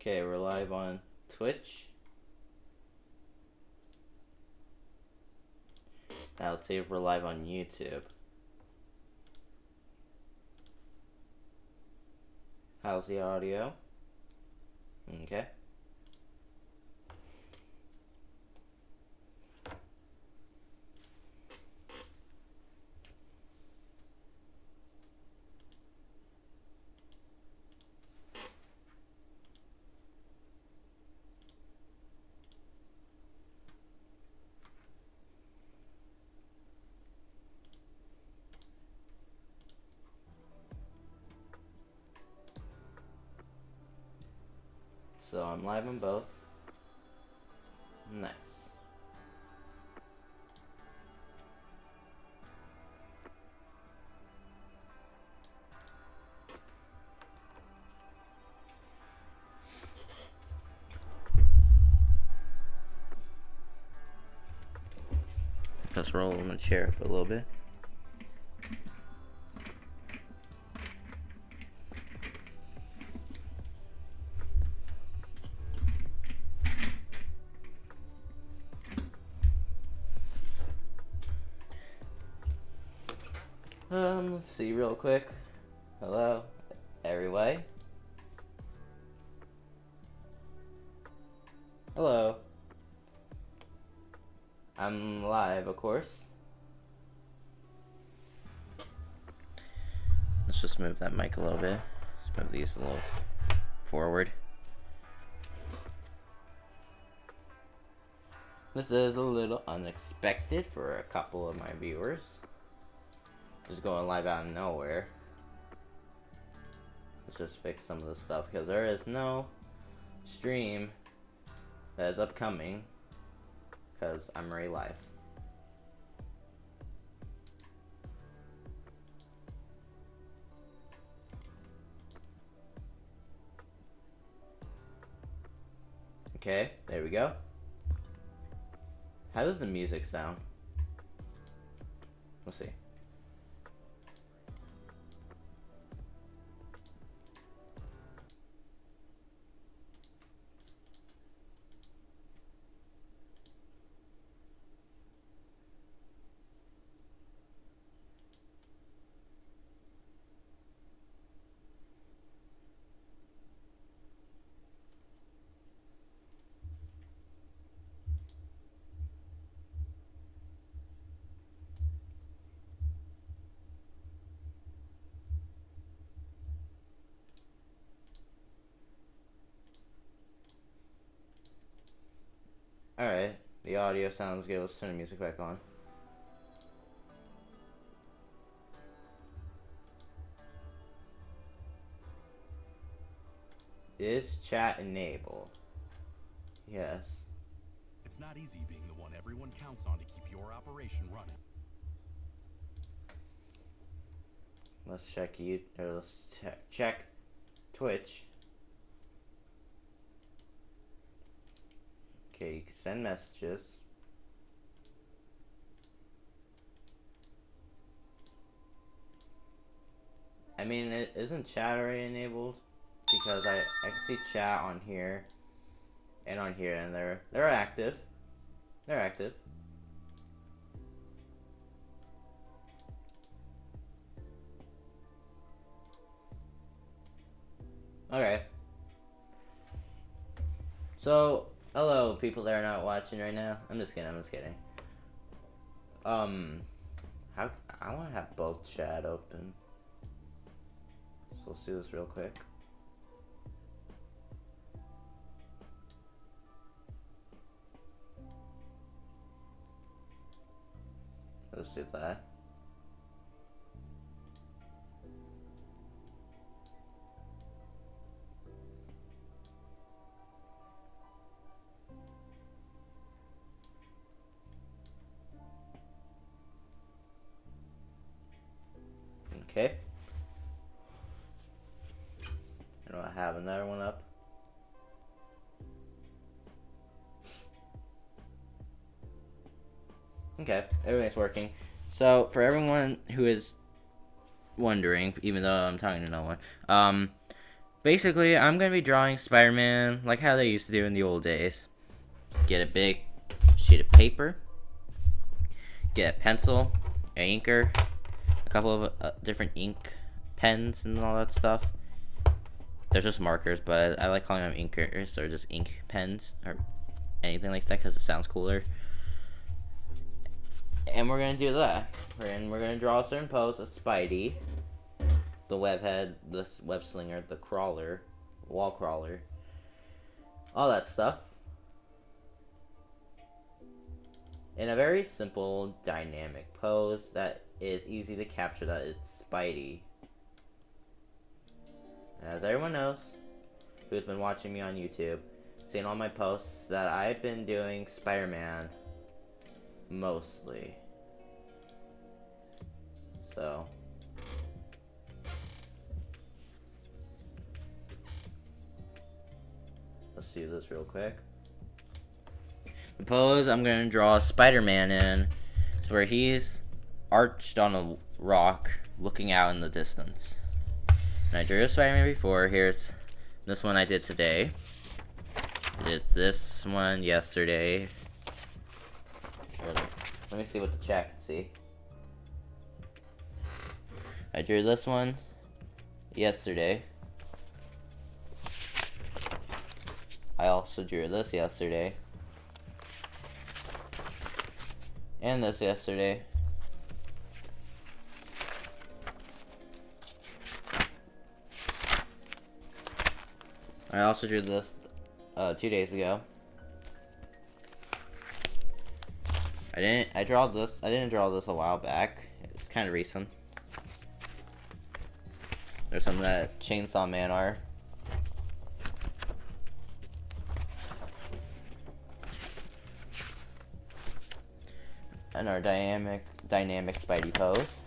Okay, we're live on Twitch. Now let's see if we're live on YouTube. How's the audio? Okay. So I'm live on both. Nice. Just roll my chair up a little bit. Let's see real quick. Hello, everybody. Hello. I'm live, of course. Let's just move that mic a little bit. Let's move these a little forward. This is a little unexpected for a couple of my viewers. Just going live out of nowhere. Let's just fix some of the stuff because there is no stream that is upcoming because I'm already live. Okay, there we go. How does the music sound? Let's see. Alright, the audio sounds good. Let's turn the music back on. Is chat enabled? Yes. It's not easy being the one everyone counts on to keep your operation running. Let's check let's check Twitch. Okay, you can send messages. I mean, isn't chat already enabled? Because I can see chat on here and on here, and they're active. They're active. Okay. So, hello, people that are not watching right now. I'm just kidding. How I want to have both chat open. So let's do this real quick. Let's do that. Okay. And I have another one up. Okay, everything's working. So for everyone who is wondering, even though I'm talking to no one, basically, I'm going to be drawing Spider-Man like how they used to do in the old days. Get a big sheet of paper, get a pencil, an inker, a couple of different ink pens and all that stuff. They're just markers, but I like calling them inkers or just ink pens or anything like that because it sounds cooler. And we're going to do that. And we're going to draw a certain pose, a Spidey, the web head, the web slinger, the crawler, wall crawler, all that stuff. In a very simple, dynamic pose that is easy to capture that it's Spidey. And as everyone knows, who's been watching me on YouTube, seen all my posts, that I've been doing Spider-Man mostly. So let's do this real quick. The pose I'm going to draw Spider-Man in is where he's arched on a rock looking out in the distance. And I drew Spider-Man before. Here's this one I did today. I did this one yesterday. Let me see what the chat can see. I drew this one yesterday. I also drew this yesterday. And this yesterday. I also drew this 2 days ago. I didn't draw this a while back. It's kind of recent. There's some of that Chainsaw Man art. And our dynamic Spidey pose.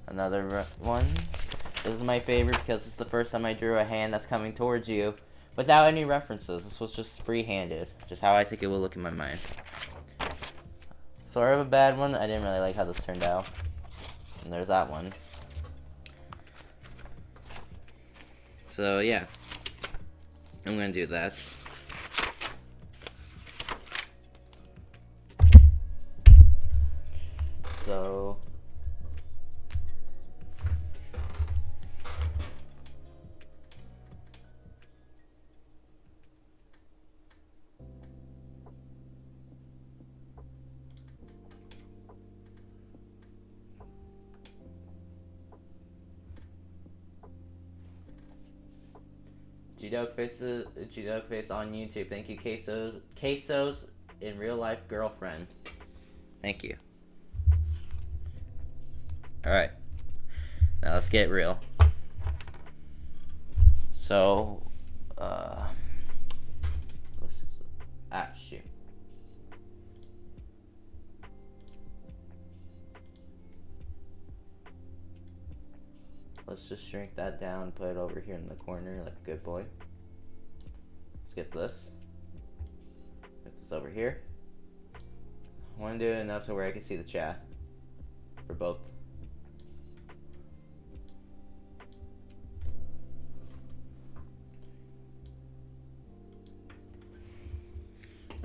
Another one. This is my favorite because it's the first time I drew a hand that's coming towards you without any references. This was just free-handed, just how I think it will look in my mind. Sort of a bad one. I didn't really like how this turned out. And there's that one. So yeah, I'm gonna do that. So G-Dog Face on YouTube. Thank you, Queso's in real life girlfriend. Thank you. Alright. Now let's get real. So, shoot. Let's just shrink that down, put it over here in the corner like a good boy. Let's get this. Put this over here. I want to do it enough to where I can see the chat for both.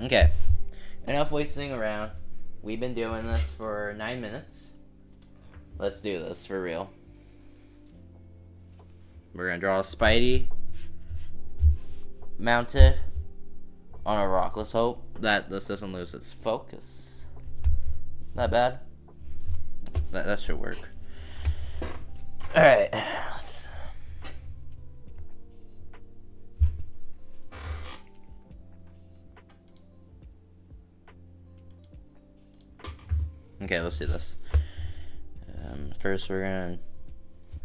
Okay, enough wasting around. We've been doing this for 9 minutes. Let's do this for real. We're gonna draw a Spidey mounted on a rock. Let's hope that this doesn't lose its focus. Not bad. That should work. Alright. Okay, let's do this. First we're gonna...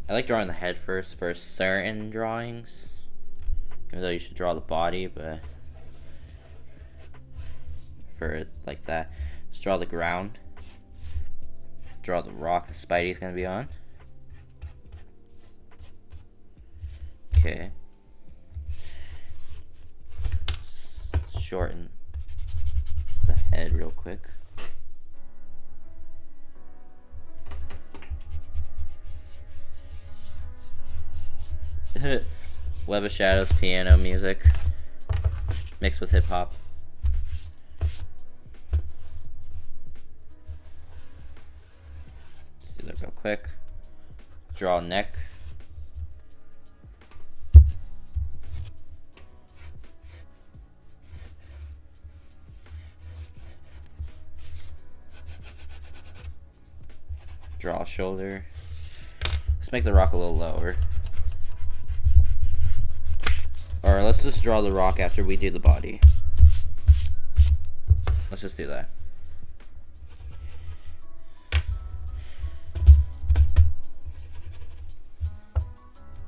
I like drawing the head first for certain drawings. Even though you should draw the body, but... for it like that. Let's draw the ground. Draw the rock the Spidey's gonna be on. Okay. Shorten the head real quick. Web of Shadows piano music mixed with hip hop. Let's do that real quick. Draw neck. Draw a shoulder. Let's make the rock a little lower. Or let's just draw the rock after we do the body. Let's just do that.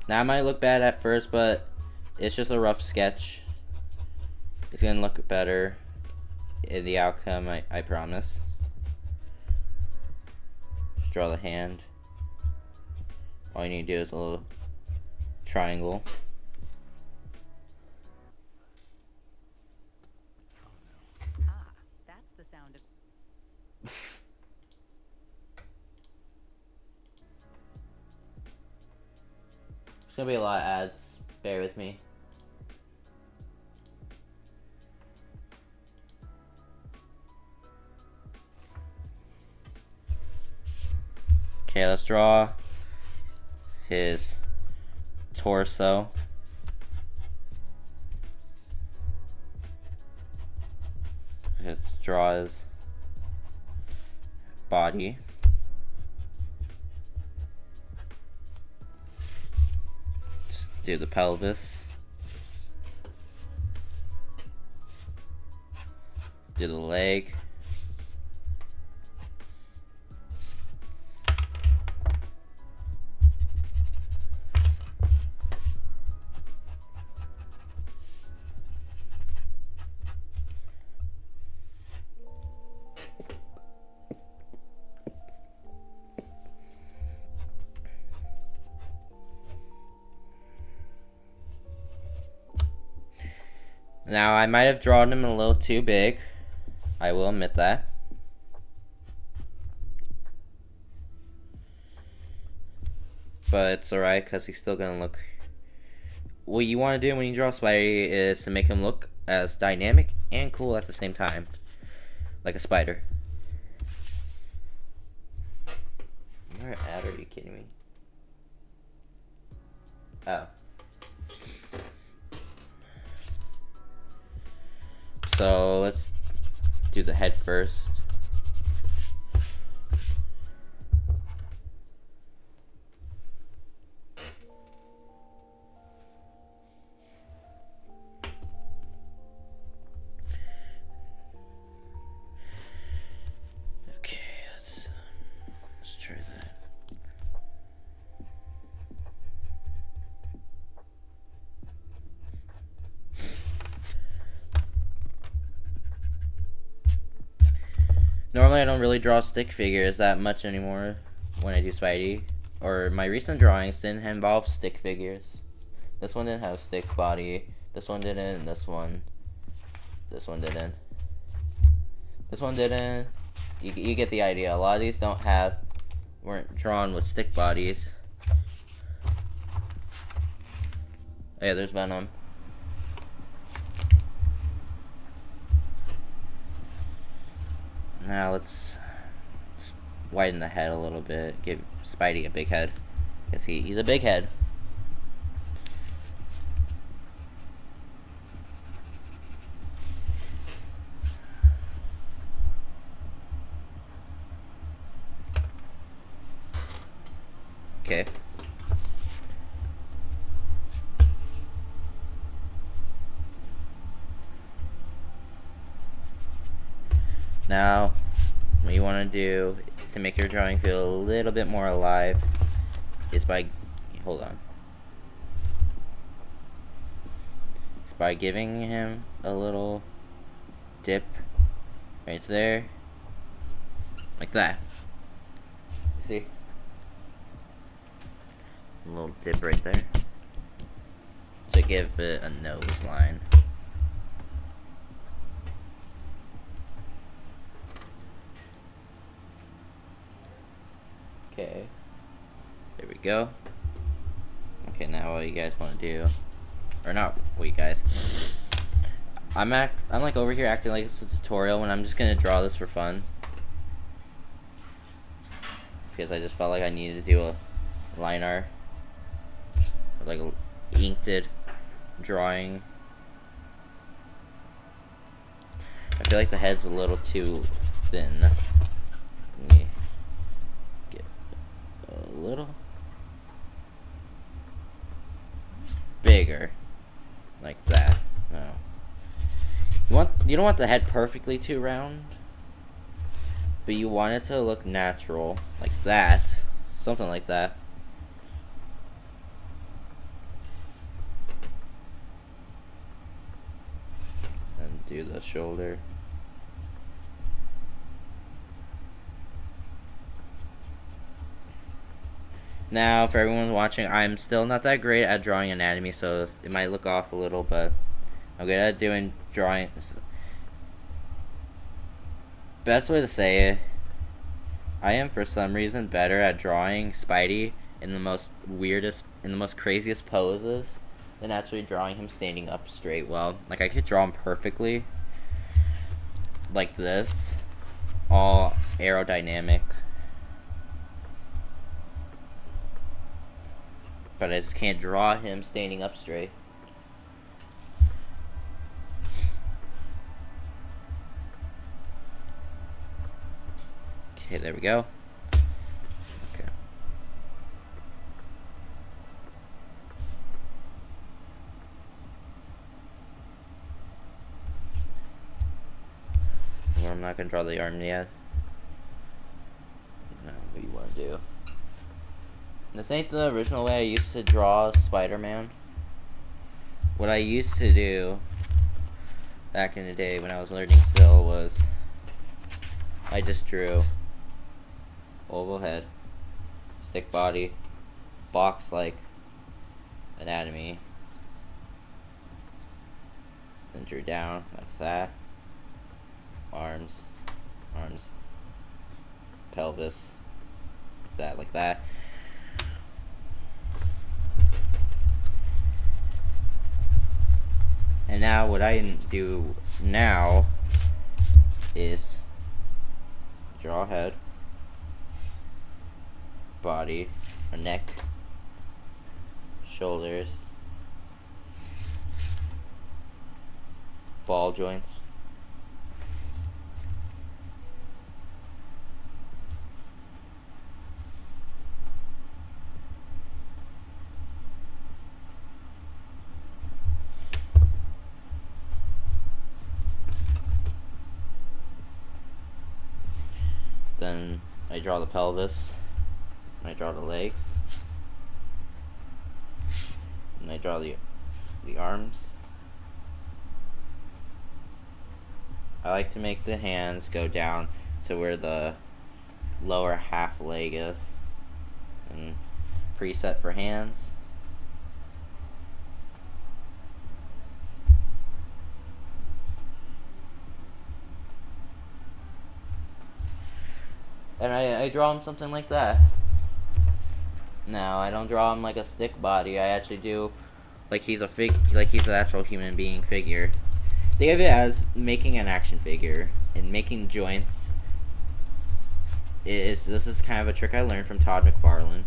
Now it might look bad at first, but it's just a rough sketch. It's gonna look better in the outcome, I promise. Just draw the hand. All you need to do is a little triangle. That's the sound of. There's gonna be a lot of ads. Bear with me. Okay, let's draw his torso. Let's draw his body. Let's do the pelvis. Do the leg. Now, I might have drawn him a little too big. I will admit that. But it's alright, because he's still going to look... What you want to do when you draw Spidey is to make him look as dynamic and cool at the same time. Like a spider. Where at? Are you kidding me? Oh. So let's do the head first. Okay, let's try that. Normally I don't really draw stick figures that much anymore when I do Spidey. Or my recent drawings didn't involve stick figures. This one didn't have a stick body. This one didn't, and this one didn't. This one didn't. You get the idea. A lot of these weren't drawn with stick bodies. Oh yeah, there's Venom. Now let's widen the head a little bit. Give Spidey a big head. Because he's a big head. Okay. Now, what you want to do to make your drawing feel a little bit more alive is by, hold on, is by giving him a little dip right there, like that. See? A little dip right there to give it a nose line. Okay, there we go. Okay, now all you guys want to do Or not wait, guys. I'm like over here acting like it's a tutorial when I'm just gonna draw this for fun. Because I just felt like I needed to do a line art. Or like a inked drawing. I feel like the head's a little too thin. Let me get a little bigger. Like that. No. You don't want the head perfectly too round, but you want it to look natural, like that, something like that. And do the shoulder. Now, for everyone watching, I'm still not that great at drawing anatomy, so it might look off a little, but I'm good at doing drawings. Best way to say it, I am for some reason better at drawing Spidey in the most craziest poses than actually drawing him standing up straight well. Like, I could draw him perfectly, like this, all aerodynamic. But I just can't draw him standing up straight. Okay, there we go. Okay. Well, I'm not gonna draw the arm yet. No, what do you want to do? This ain't the original way I used to draw Spider-Man. What I used to do back in the day when I was learning still was I just drew oval head, stick body, box like anatomy, then drew down like that, arms, pelvis, like that. And now what I do now is draw head, body, or neck, shoulders, ball joints, then I draw the pelvis, and I draw the legs, and I draw the arms. I like to make the hands go down to where the lower half leg is, and preset for hands. And I draw him something like that. Now, I don't draw him like a stick body. I actually do like he's an actual human being figure. Think of it as making an action figure and making joints. This is kind of a trick I learned from Todd McFarlane.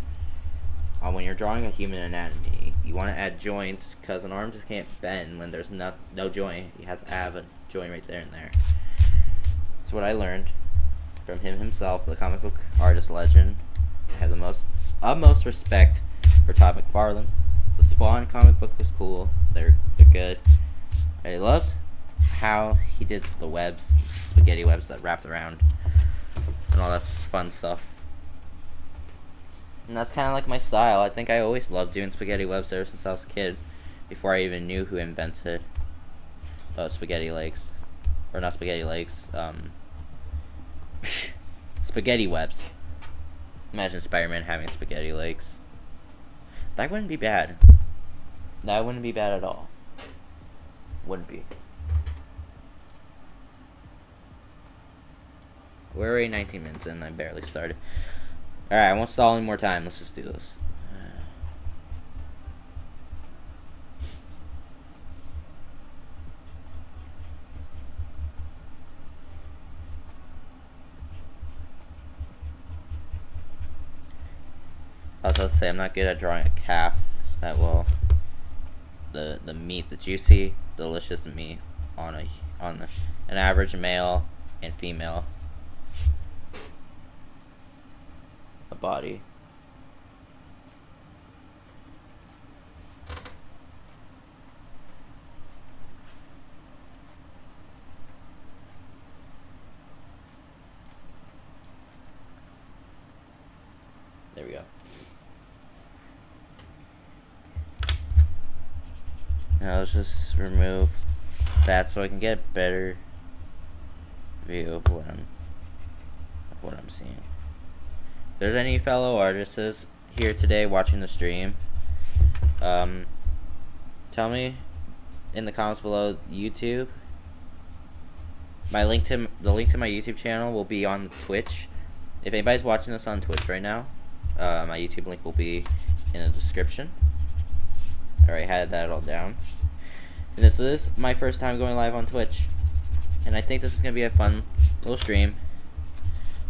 When you're drawing a human anatomy, you want to add joints because an arm just can't bend when there's no joint. You have to have a joint right there and there. That's what I learned from him himself, the comic book artist legend. I have the utmost respect for Todd McFarlane. The Spawn comic book was cool. They're good. I loved how he did the webs, spaghetti webs that wrapped around, and all that fun stuff. And that's kind of like my style. I think I always loved doing spaghetti webs ever since I was a kid, before I even knew who invented spaghetti legs, or not spaghetti legs. Spaghetti webs. Imagine Spider-Man having spaghetti legs. That wouldn't be bad. That wouldn't be bad at all. Wouldn't be. We're already 19 minutes in, I barely started. Alright, I won't stall any more time. Let's just do this. I was about to say I'm not good at drawing a calf that well. The meat, the juicy, delicious meat on an average male and female a body. There we go. Now let's just remove that so I can get a better view of what I'm seeing. If there's any fellow artists here today watching the stream, tell me in the comments below. YouTube. The link to my YouTube channel will be on Twitch. If anybody's watching this on Twitch right now, my YouTube link will be in the description. Alright, had that all down. And this is my first time going live on Twitch. And I think this is going to be a fun little stream.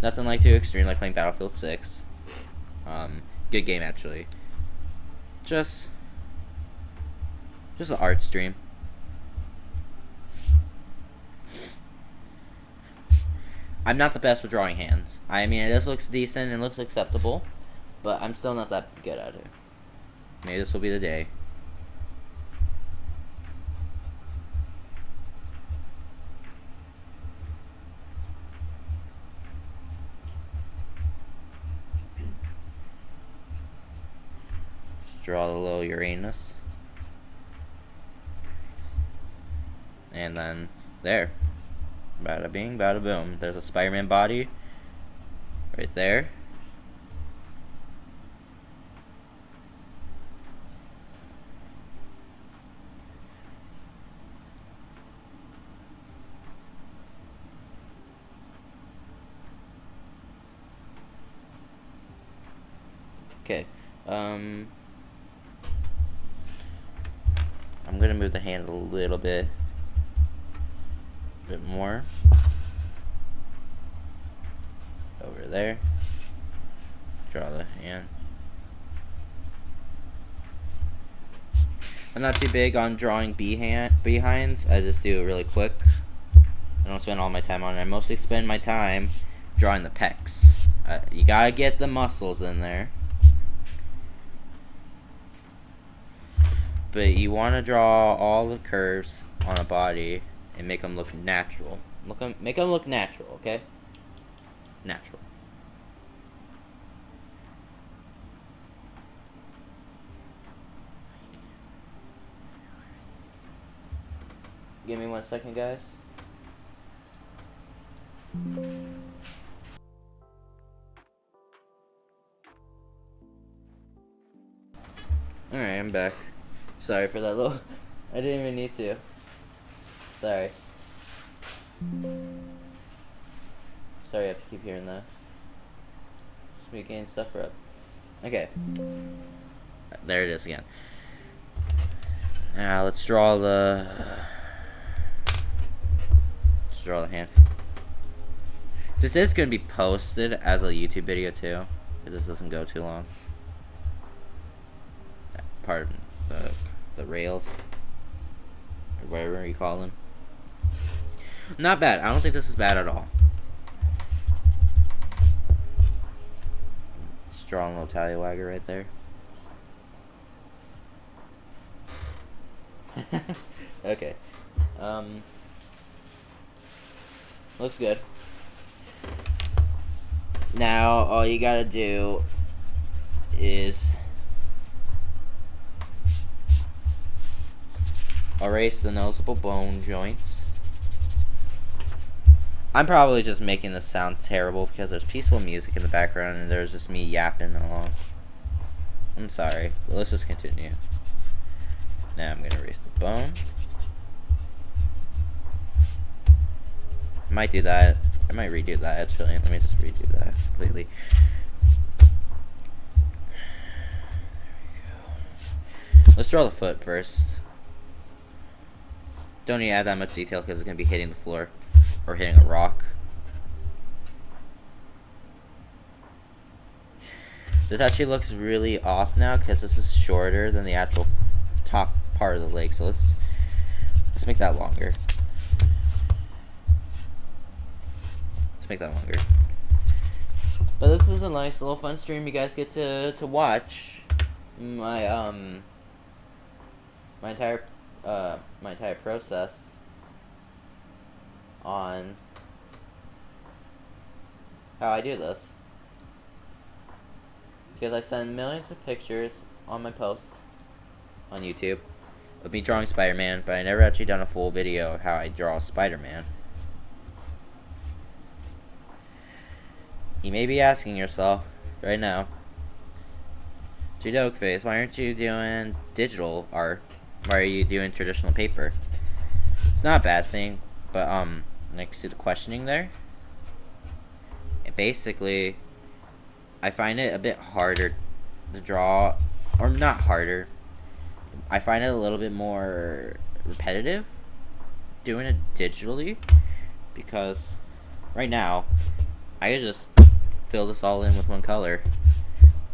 Nothing like too extreme, like playing Battlefield 6. Good game, actually. Just an art stream. I'm not the best with drawing hands. I mean, this looks decent and looks acceptable, but I'm still not that good at it. Maybe this will be the day. Just draw the little Uranus. And then, there. Bada bing, bada boom. There's a Spider-Man body right there. Okay. I'm gonna move the hand a little bit more over there. Draw the hand. I'm not too big on drawing behinds. I just do it really quick. I don't spend all my time on it. I mostly spend my time drawing the pecs. You gotta get the muscles in there, but you want to draw all the curves on a body and make them look natural. Make them look natural, okay? Natural. Give me 1 second, guys. Alright, I'm back. Sorry for that little... I didn't even need to. Sorry. Sorry I have to keep hearing that. Just me getting stuff up. Okay. There it is again. Now let's draw the... Let's draw the hand. This is going to be posted as a YouTube video too. If this doesn't go too long. Part of the rails. Or whatever you call them. Not bad. I don't think this is bad at all. Strong little tallywagger right there. Okay. Looks good. Now all you gotta do is erase the noticeable bone joints. I'm probably just making this sound terrible because there's peaceful music in the background and there's just me yapping along. I'm sorry, but let's just continue. Now I'm gonna erase the bone. I might do that. I might redo that actually. Let me just redo that completely. Let's draw the foot first. Don't need to add that much detail because it's going to be hitting the floor or hitting a rock. This actually looks really off now because this is shorter than the actual top part of the leg. So let's make that longer. Let's make that longer. But this is a nice little fun stream. You guys get to watch my my entire process on how I do this. Because I send millions of pictures on my posts on YouTube of me drawing Spider-Man, but I never actually done a full video of how I draw Spider-Man. You may be asking yourself right now, Face, why aren't you doing digital art? Why are you doing traditional paper? It's not a bad thing, but next to the questioning there, and basically, I find it a bit harder to draw, or not harder. I find it a little bit more repetitive doing it digitally, because right now I could just fill this all in with one color.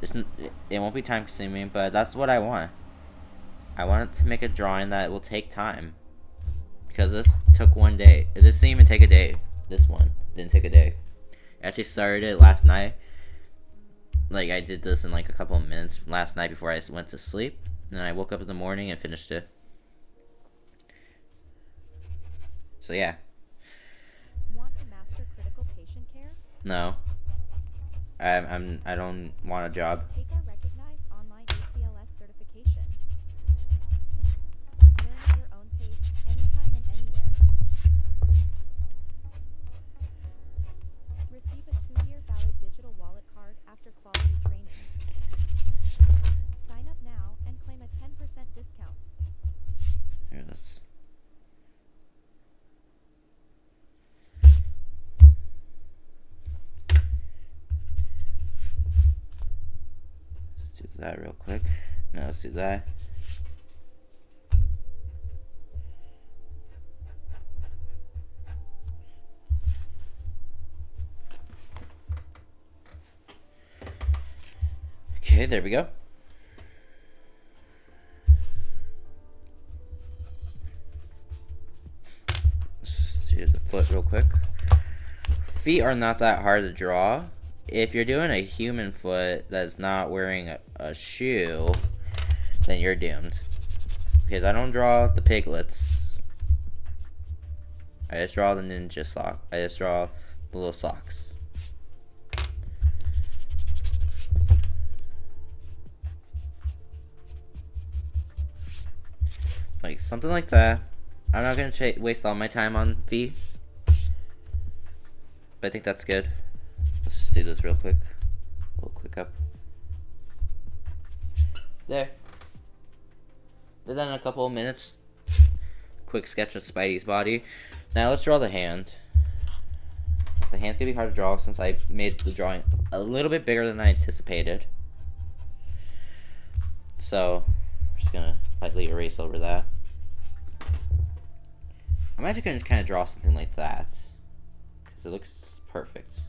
It won't be time consuming, but that's what I want. I want to make a drawing that will take time, because this took one day. This didn't even take a day. This one didn't take a day. I actually started it last night. Like, I did this in like a couple of minutes last night before I went to sleep, and I woke up in the morning and finished it. So yeah. Want to master critical patient care? No. I don't want a job. Take our recognized online ACLS certification. Learn at your own pace, anytime and anywhere. Receive a 2-year valid digital wallet card after quality training. Sign up now and claim a 10% discount. Here it is. Let's do that real quick. Now let's do that. Okay, there we go. Let's do the foot real quick. Feet are not that hard to draw. If you're doing a human foot that's not wearing a shoe, then you're doomed. Because I don't draw the piglets. I just draw the ninja sock. I just draw the little socks. Like something like that. I'm not gonna waste all my time on feet, but I think that's good. Let's just do this real quick. A little quick up. There. Did that in a couple of minutes. Quick sketch of Spidey's body. Now let's draw the hand. The hand's gonna be hard to draw since I made the drawing a little bit bigger than I anticipated. So, I'm just gonna lightly erase over that. I'm actually gonna kind of draw something like that, because it looks perfect.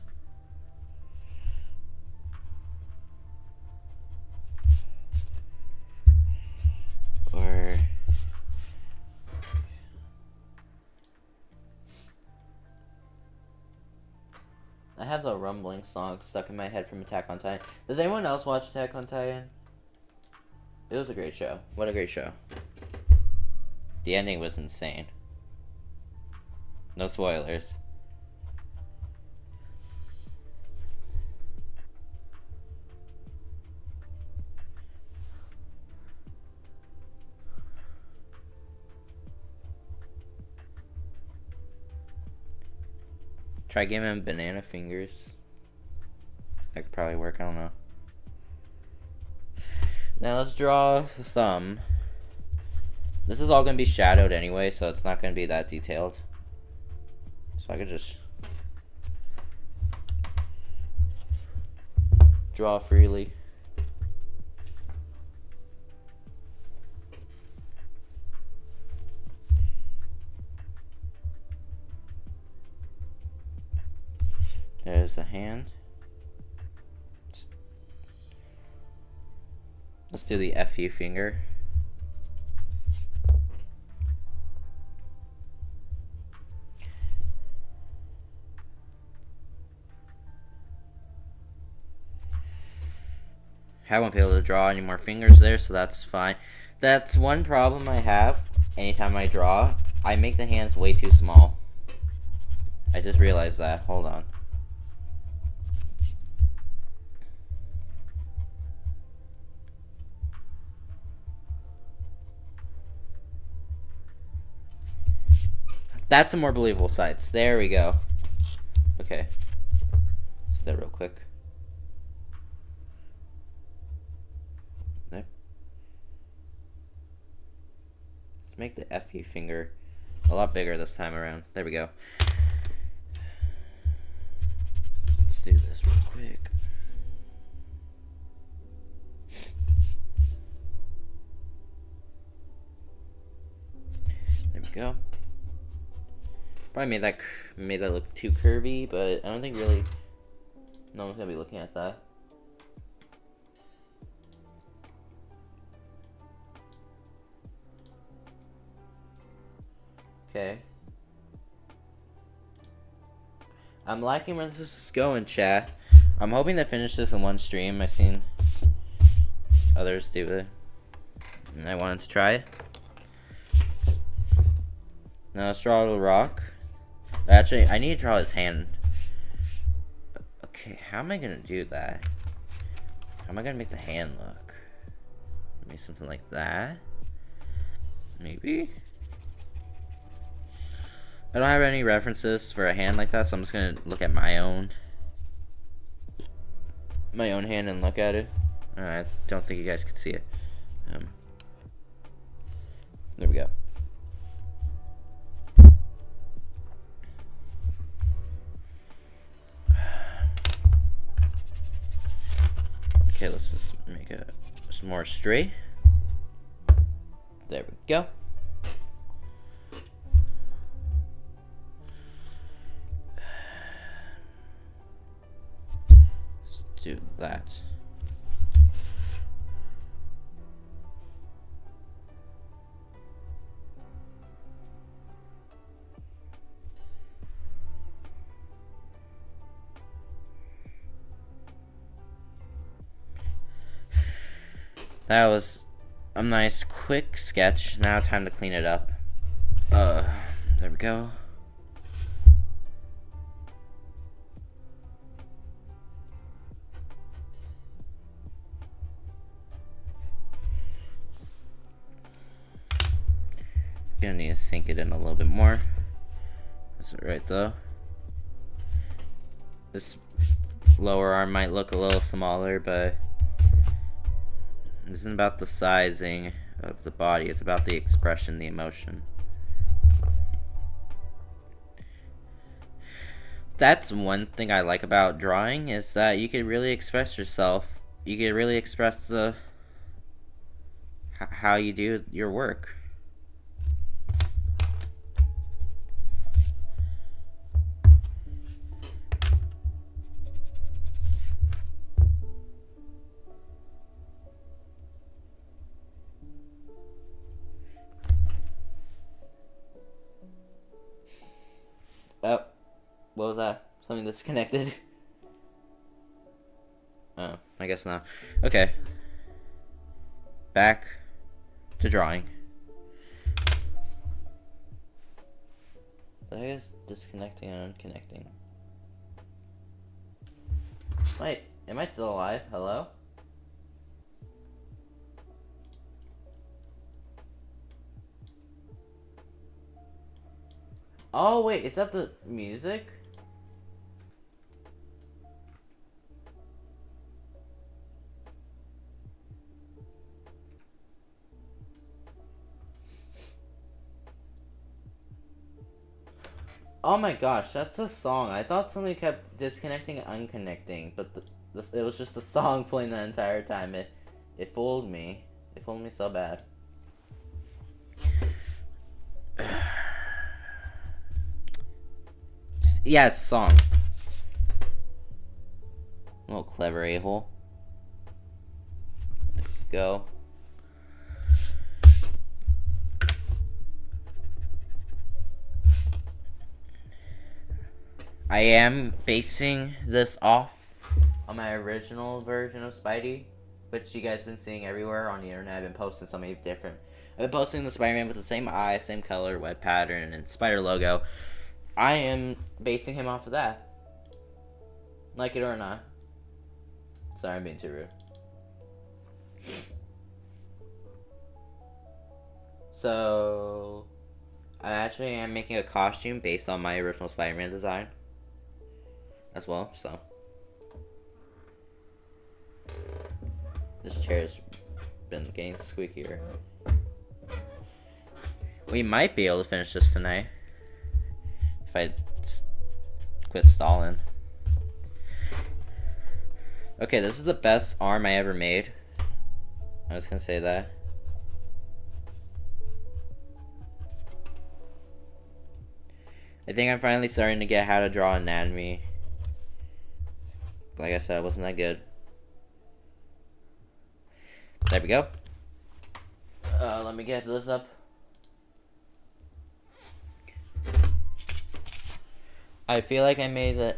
Or I have the rumbling song stuck in my head from Attack on Titan. Does anyone else watch Attack on Titan? It was a great show. What a great show. The ending was insane. No spoilers. Try giving him banana fingers. That could probably work, I don't know. Now let's draw the thumb. This is all going to be shadowed anyway, so it's not going to be that detailed. So I could just draw freely. There's the hand. Let's do the FU finger. I won't be able to draw any more fingers there, so that's fine. That's one problem I have. Anytime I draw, I make the hands way too small. I just realized that. Hold on. That's a more believable size. There we go. Okay. Let's do that real quick. There. Let's make the FU finger a lot bigger this time around. There we go. Let's do this real quick. There we go. Probably made that look too curvy, but I don't think really no one's gonna be looking at that. Okay. I'm liking where this is going, chat. I'm hoping to finish this in one stream. I've seen others do it, and I wanted to try it. Now let's draw a little rock. Actually, I need to draw his hand. Okay, how am I gonna do that? How am I gonna make the hand look? Maybe something like that? Maybe? I don't have any references for a hand like that, so I'm just gonna look at my own hand and look at it. I don't think you guys could see it. There we go. Okay, let's just make some more straight. There we go. Let's do that. That was a nice quick sketch. Now time to clean it up. There we go. Gonna need to sink it in a little bit more. That's it right though. This lower arm might look a little smaller, but this isn't about the sizing of the body, it's about the expression, the emotion. That's one thing I like about drawing, is that you can really express yourself. You can really express how you do your work. Oh, what was that? Something disconnected? Oh, I guess not. Okay. Back to drawing. I guess disconnecting and unconnecting. Wait, am I still alive? Hello? Oh wait, is that the music? Oh my gosh, that's a song. I thought somebody kept disconnecting and unconnecting, but it was just a song playing the entire time. It fooled me. It fooled me so bad. Yeah, it's a song. A little clever a-hole. go. I am basing this off on my original version of Spidey, which you guys been seeing everywhere on the internet. I've been posting so many different. I've been posting the Spider-Man with the same eye, same color, web pattern, and spider logo. I am basing him off of that. Like it or not. Sorry, I'm being too rude. So, I actually am making a costume based on my original Spider-Man design as well, so. This chair's been getting squeakier. We might be able to finish this tonight if I quit stalling. Okay, this is the best arm I ever made. I was gonna say that. I think I'm finally starting to get how to draw anatomy. Like I said, it wasn't that good. There we go. Let me get this up. I feel like I made the...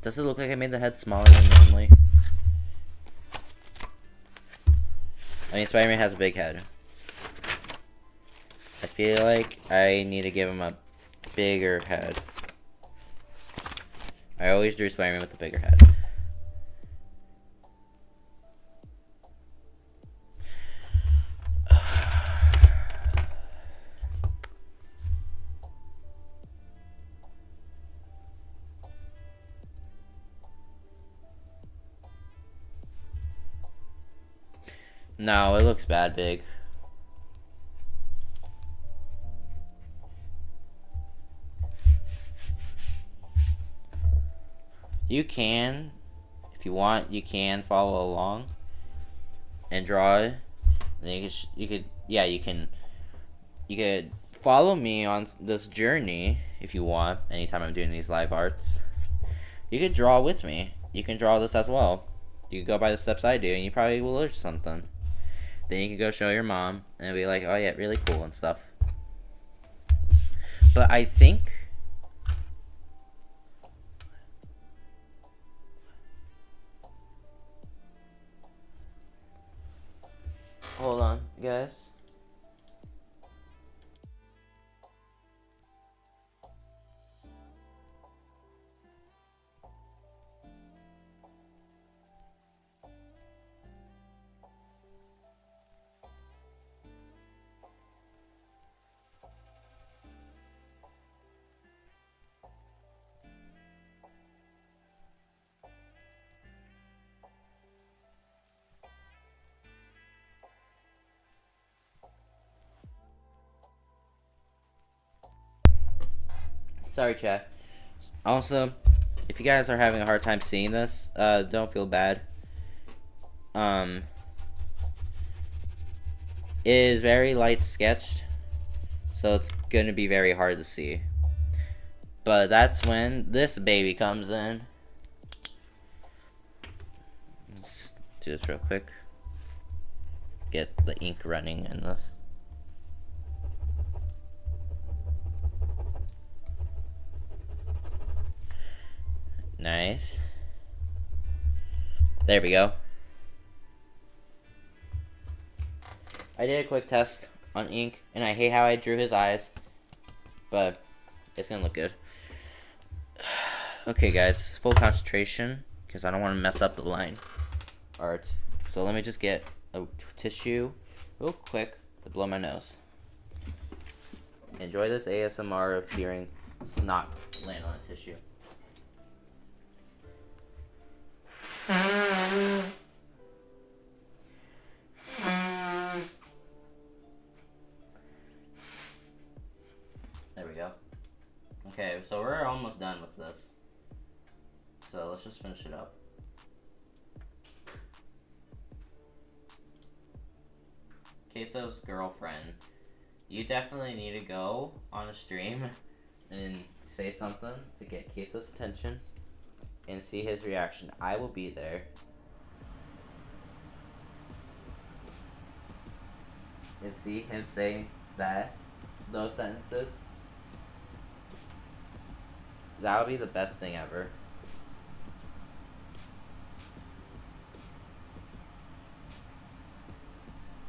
Does it look like I made the head smaller than normally? I mean, Spider-Man has a big head. I feel like I need to give him a bigger head. I always drew Spider-Man with a bigger head. No, it looks bad big. You can, if you want, you can follow along and draw it. And you could follow me on this journey if you want. Anytime I'm doing these live arts, you could draw with me. You can draw this as well. You could go by the steps I do, and you probably will learn something. Then you can go show your mom and be like, oh yeah, really cool and stuff. But I think hold on, guys. Sorry, chat. Also, if you guys are having a hard time seeing this, don't feel bad. It is very light sketched, so it's gonna be very hard to see. But that's when this baby comes in. Let's do this real quick. Get the ink running in this. Nice. There we go. I did a quick test on ink, and I hate how I drew his eyes, but it's gonna look good. Okay, guys, full concentration, because I don't want to mess up the line art. So let me just get a tissue real quick to blow my nose. Enjoy this ASMR of hearing snot land on a tissue. There we go. Okay, so we're almost done with this. So let's just finish it up. Queso's girlfriend. You definitely need to go on a stream and say something to get Queso's attention and see his reaction. I will be there. and see him say those sentences, that would be the best thing ever.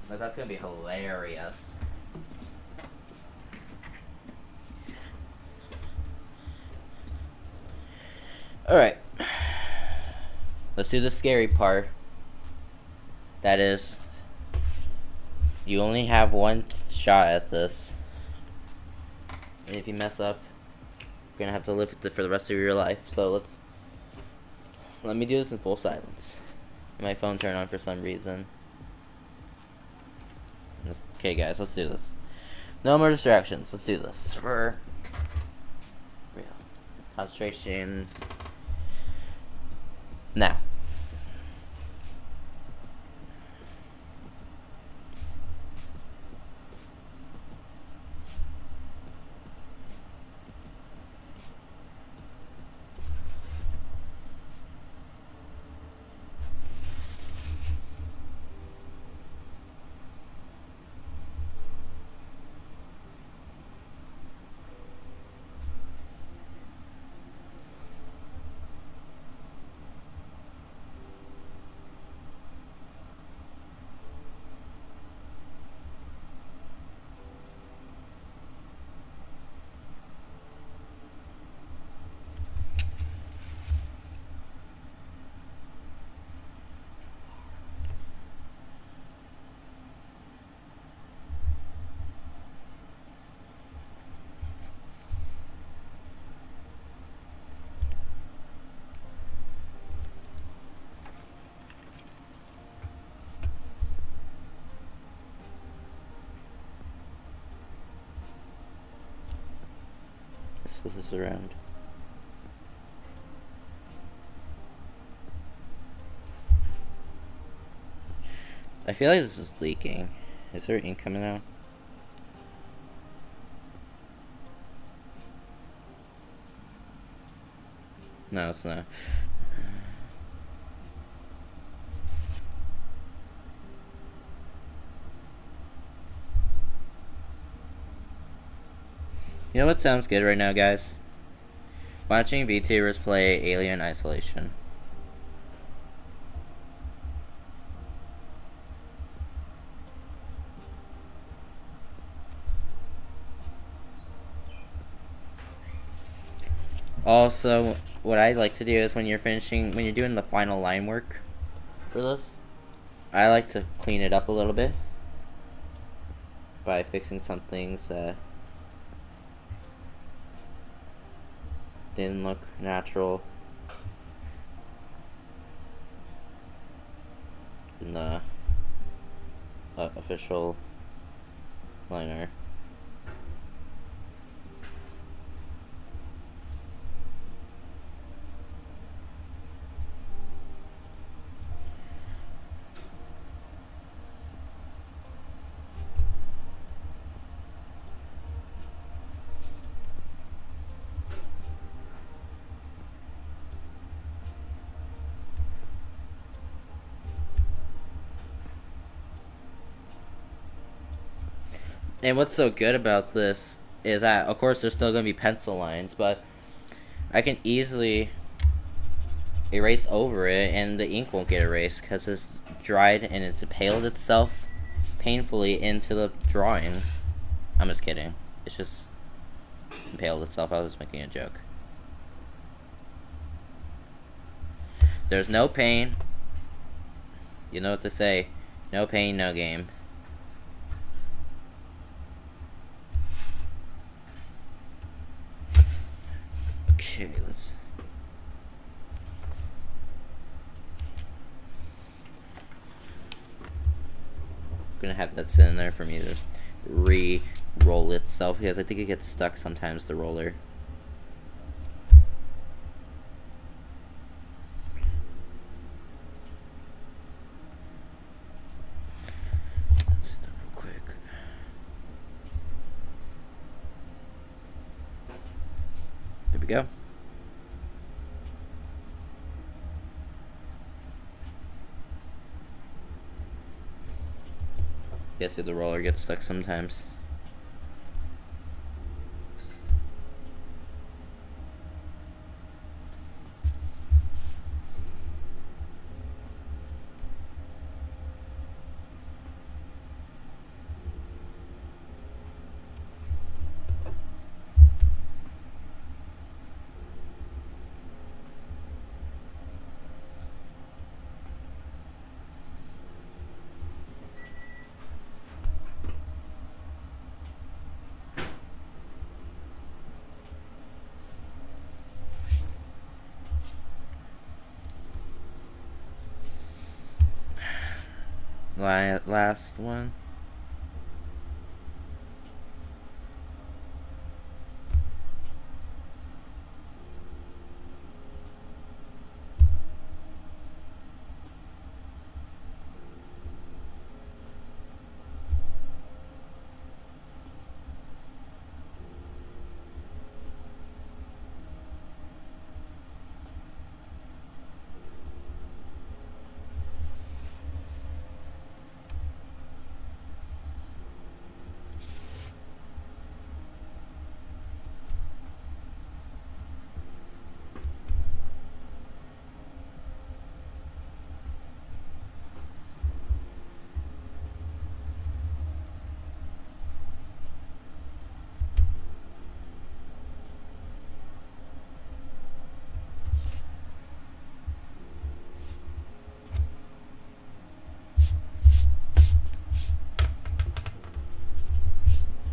Like, that's gonna be hilarious. Alright. Let's do the scary part. That is, you only have one shot at this. And if you mess up, you're gonna have to live with it for the rest of your life. So let me do this in full silence. My phone turned on for some reason. Okay, guys, let's do this. No more distractions. Let's do this for real. Concentration. Now. Flip this around. I feel like this is leaking. Is there ink coming out? No, it's not. You know what sounds good right now, guys? Watching VTubers play Alien Isolation. Also, what I like to do is when you're doing the final line work for this, I like to clean it up a little bit by fixing some things that didn't look natural in the official liner. And what's so good about this is that, of course, there's still going to be pencil lines, but I can easily erase over it and the ink won't get erased because it's dried and it's impaled itself painfully into the drawing. I'm just kidding. It's just impaled itself. I was just making a joke. There's no pain. You know what to say. No pain, no game. Okay, let's... I'm gonna have that sit in there for me to re-roll itself because I think it gets stuck sometimes, the roller. Let's do that real quick. There we go. Yes, the roller gets stuck sometimes. Last one.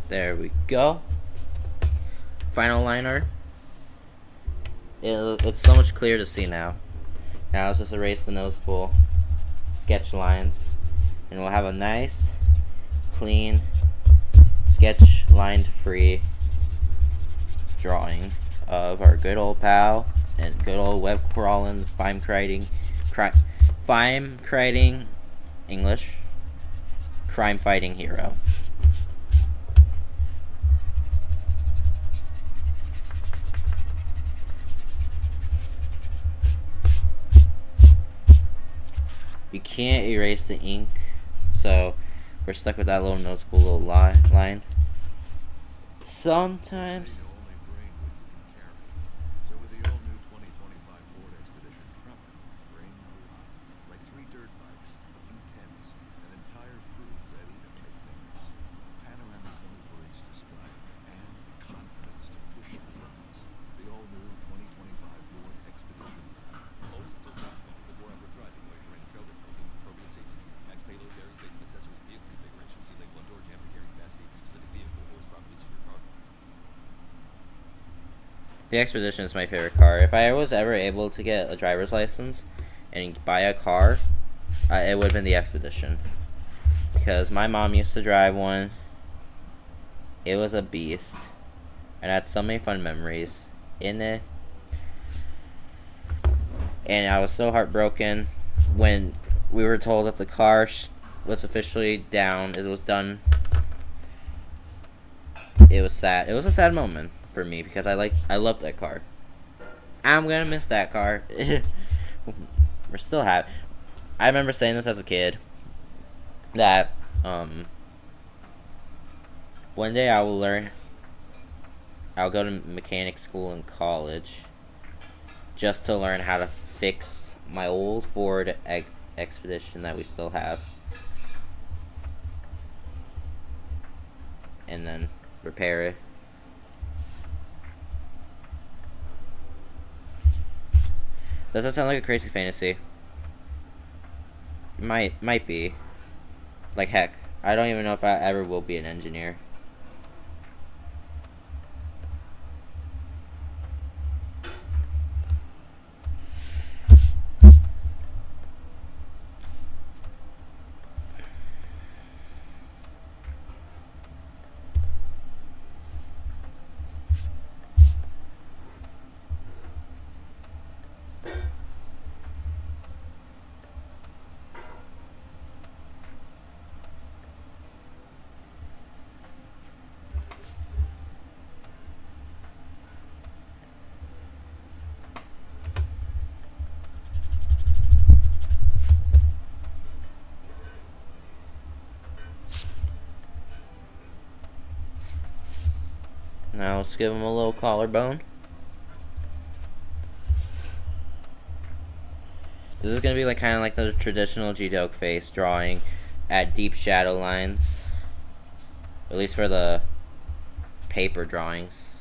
There we go. Final liner. It's so much clearer to see now. Now let's just erase the noticeable sketch lines, and we'll have a nice, clean, sketch lined free drawing of our good old pal and good old web crawling, fime creating English crime fighting hero. You can't erase the ink, so we're stuck with that little noticeable little line. Sometimes. Only brain width you can carry. So with the all-new 2025 Ford Expedition Tremor, brain a lot. Like 3 dirt bikes, a few tents, an entire crew ready to make winners. Panoramic 24-inch display, and the confidence to push your limits. The all-new 2025 Ford Expedition Tremor. Always until Joshua, before ever driving, where you're in trailer parking, appropriate safety, max payload, various base and accessories, vehicle configuration, see label on door jamper, carrying capacity, specific vehicle, horsepower, police of your car. The Expedition is my favorite car. If I was ever able to get a driver's license and buy a car, it would have been the Expedition. Because my mom used to drive one. It was a beast. And I had so many fun memories in it. And I was so heartbroken when we were told that the car was officially down. It was done. It was sad. It was a sad moment for me because I loved that car. I'm gonna miss that car. We're still happy. I remember saying this as a kid that one day I'll go to mechanic school in college just to learn how to fix my old Ford Expedition that we still have, and then repair it. Does that sound like a crazy fantasy? Might be. Like heck, I don't even know if I ever will be an engineer. Now let's give him a little collarbone. This is gonna be like kind of like the traditional G-Doke face drawing at deep shadow lines, at least for the paper drawings.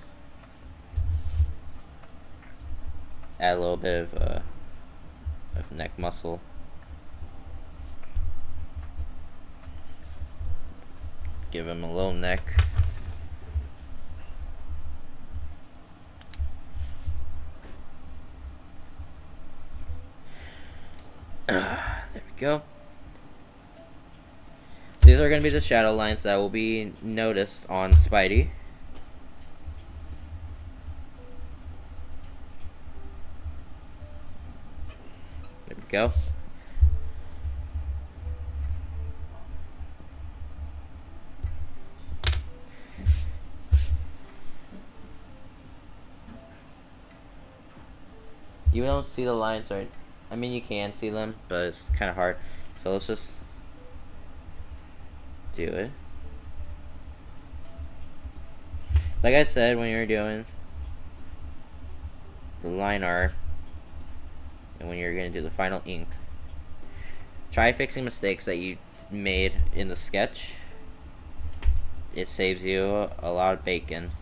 Add a little bit of neck muscle. Give him a little neck. There we go. These are going to be the shadow lines that will be noticed on Spidey. There we go. You don't see the lines, right? I mean, you can see them, but it's kind of hard. So let's just do it. Like I said, when you're doing the line art, and when you're going to do the final ink, try fixing mistakes that you made in the sketch. It saves you a lot of bacon.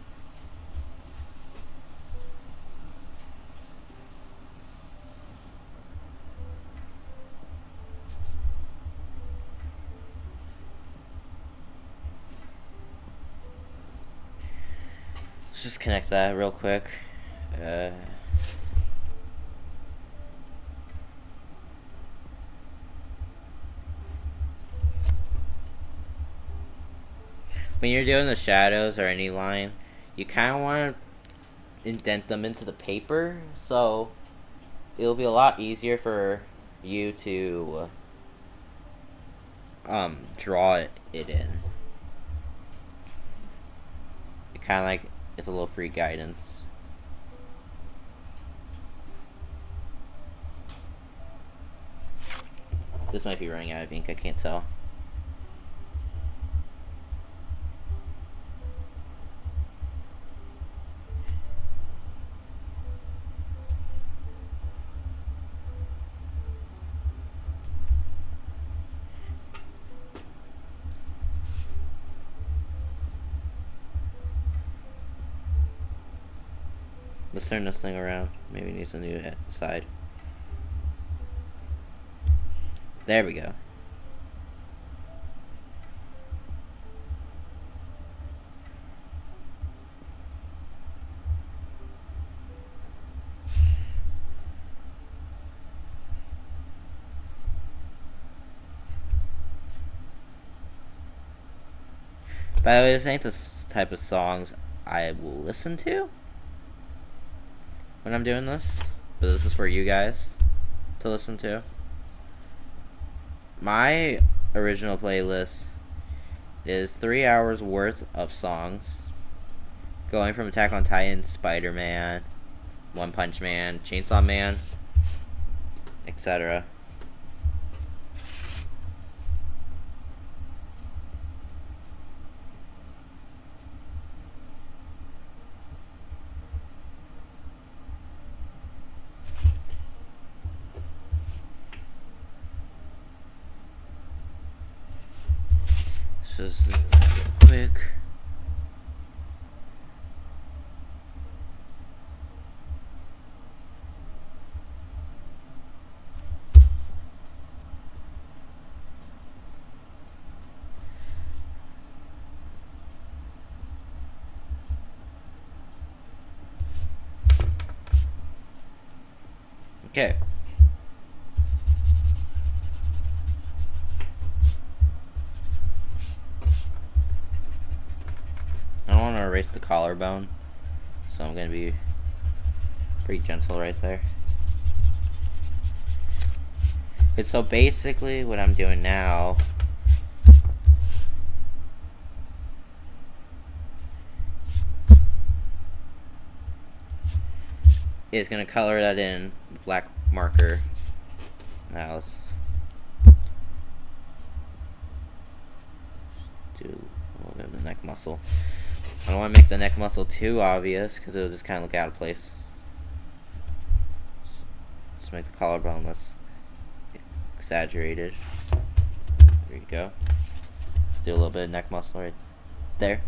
Let's just connect that real quick. When you're doing the shadows or any line, you kind of want to indent them into the paper, so it'll be a lot easier for you to draw it in. It kind of like it's a little free guidance. This might be running out of ink, I can't tell. Let's turn this thing around. Maybe it needs a new side. There we go. By the way, this ain't the type of songs I will listen to when I'm doing this, but this is for you guys to listen to. My original playlist is 3 hours worth of songs, going from Attack on Titan, Spider-Man, One Punch Man, Chainsaw Man, etc. Just real quick. Okay. I don't want to erase the collarbone, so I'm going to be pretty gentle right there. And so basically what I'm doing now is going to color that in with black marker. Now let's do a little bit of the neck muscle. I don't want to make the neck muscle too obvious because it'll just kind of look out of place. Just make the collarbone less exaggerated. There you go. Let's do a little bit of neck muscle right there.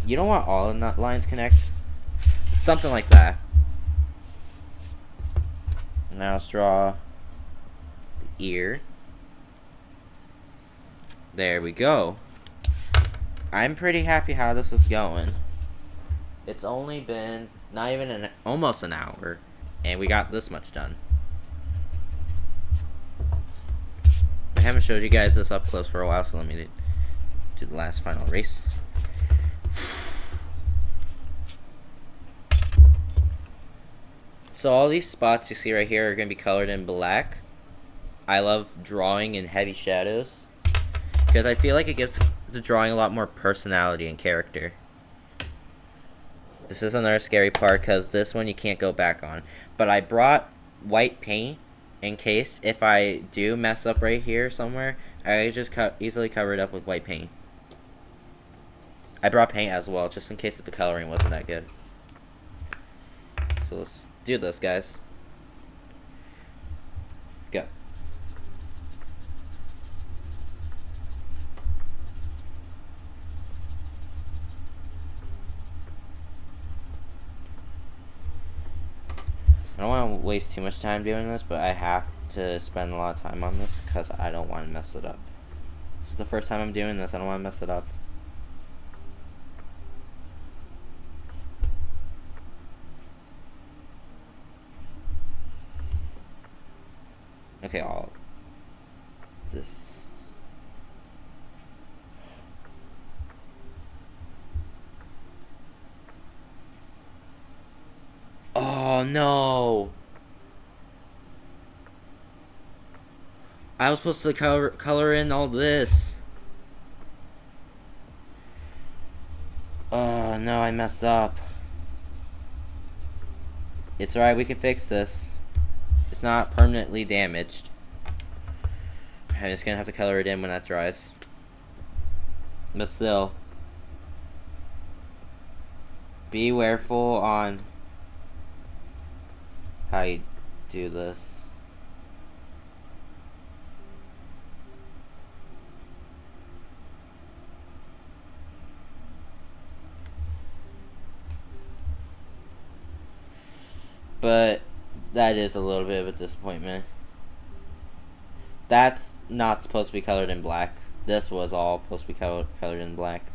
You don't want all the lines connect. Something like that. Now let's draw the ear. There we go. I'm pretty happy how this is going. It's only been not even almost an hour, and we got this much done. I haven't showed you guys this up close for a while, so let me do the last final race. So all these spots you see right here are going to be colored in black. I love drawing in heavy shadows because I feel like it gives the drawing a lot more personality and character. This is another scary part because this one you can't go back on. But I brought white paint in case if I do mess up right here somewhere, I just easily cover it up with white paint. I brought paint as well just in case if the coloring wasn't that good. So let's do this, guys. Go. I don't want to waste too much time doing this, but I have to spend a lot of time on this because I don't want to mess it up. This is the first time I'm doing this. I don't want to mess it up. Okay, I'll this. Oh no! I was supposed to color in all this. Oh no, I messed up. It's alright, we can fix this. It's not permanently damaged. I'm just gonna have to color it in when that dries. But still, be careful on how you do this. But that is a little bit of a disappointment. That's not supposed to be colored in black. This was all supposed to be colored in black.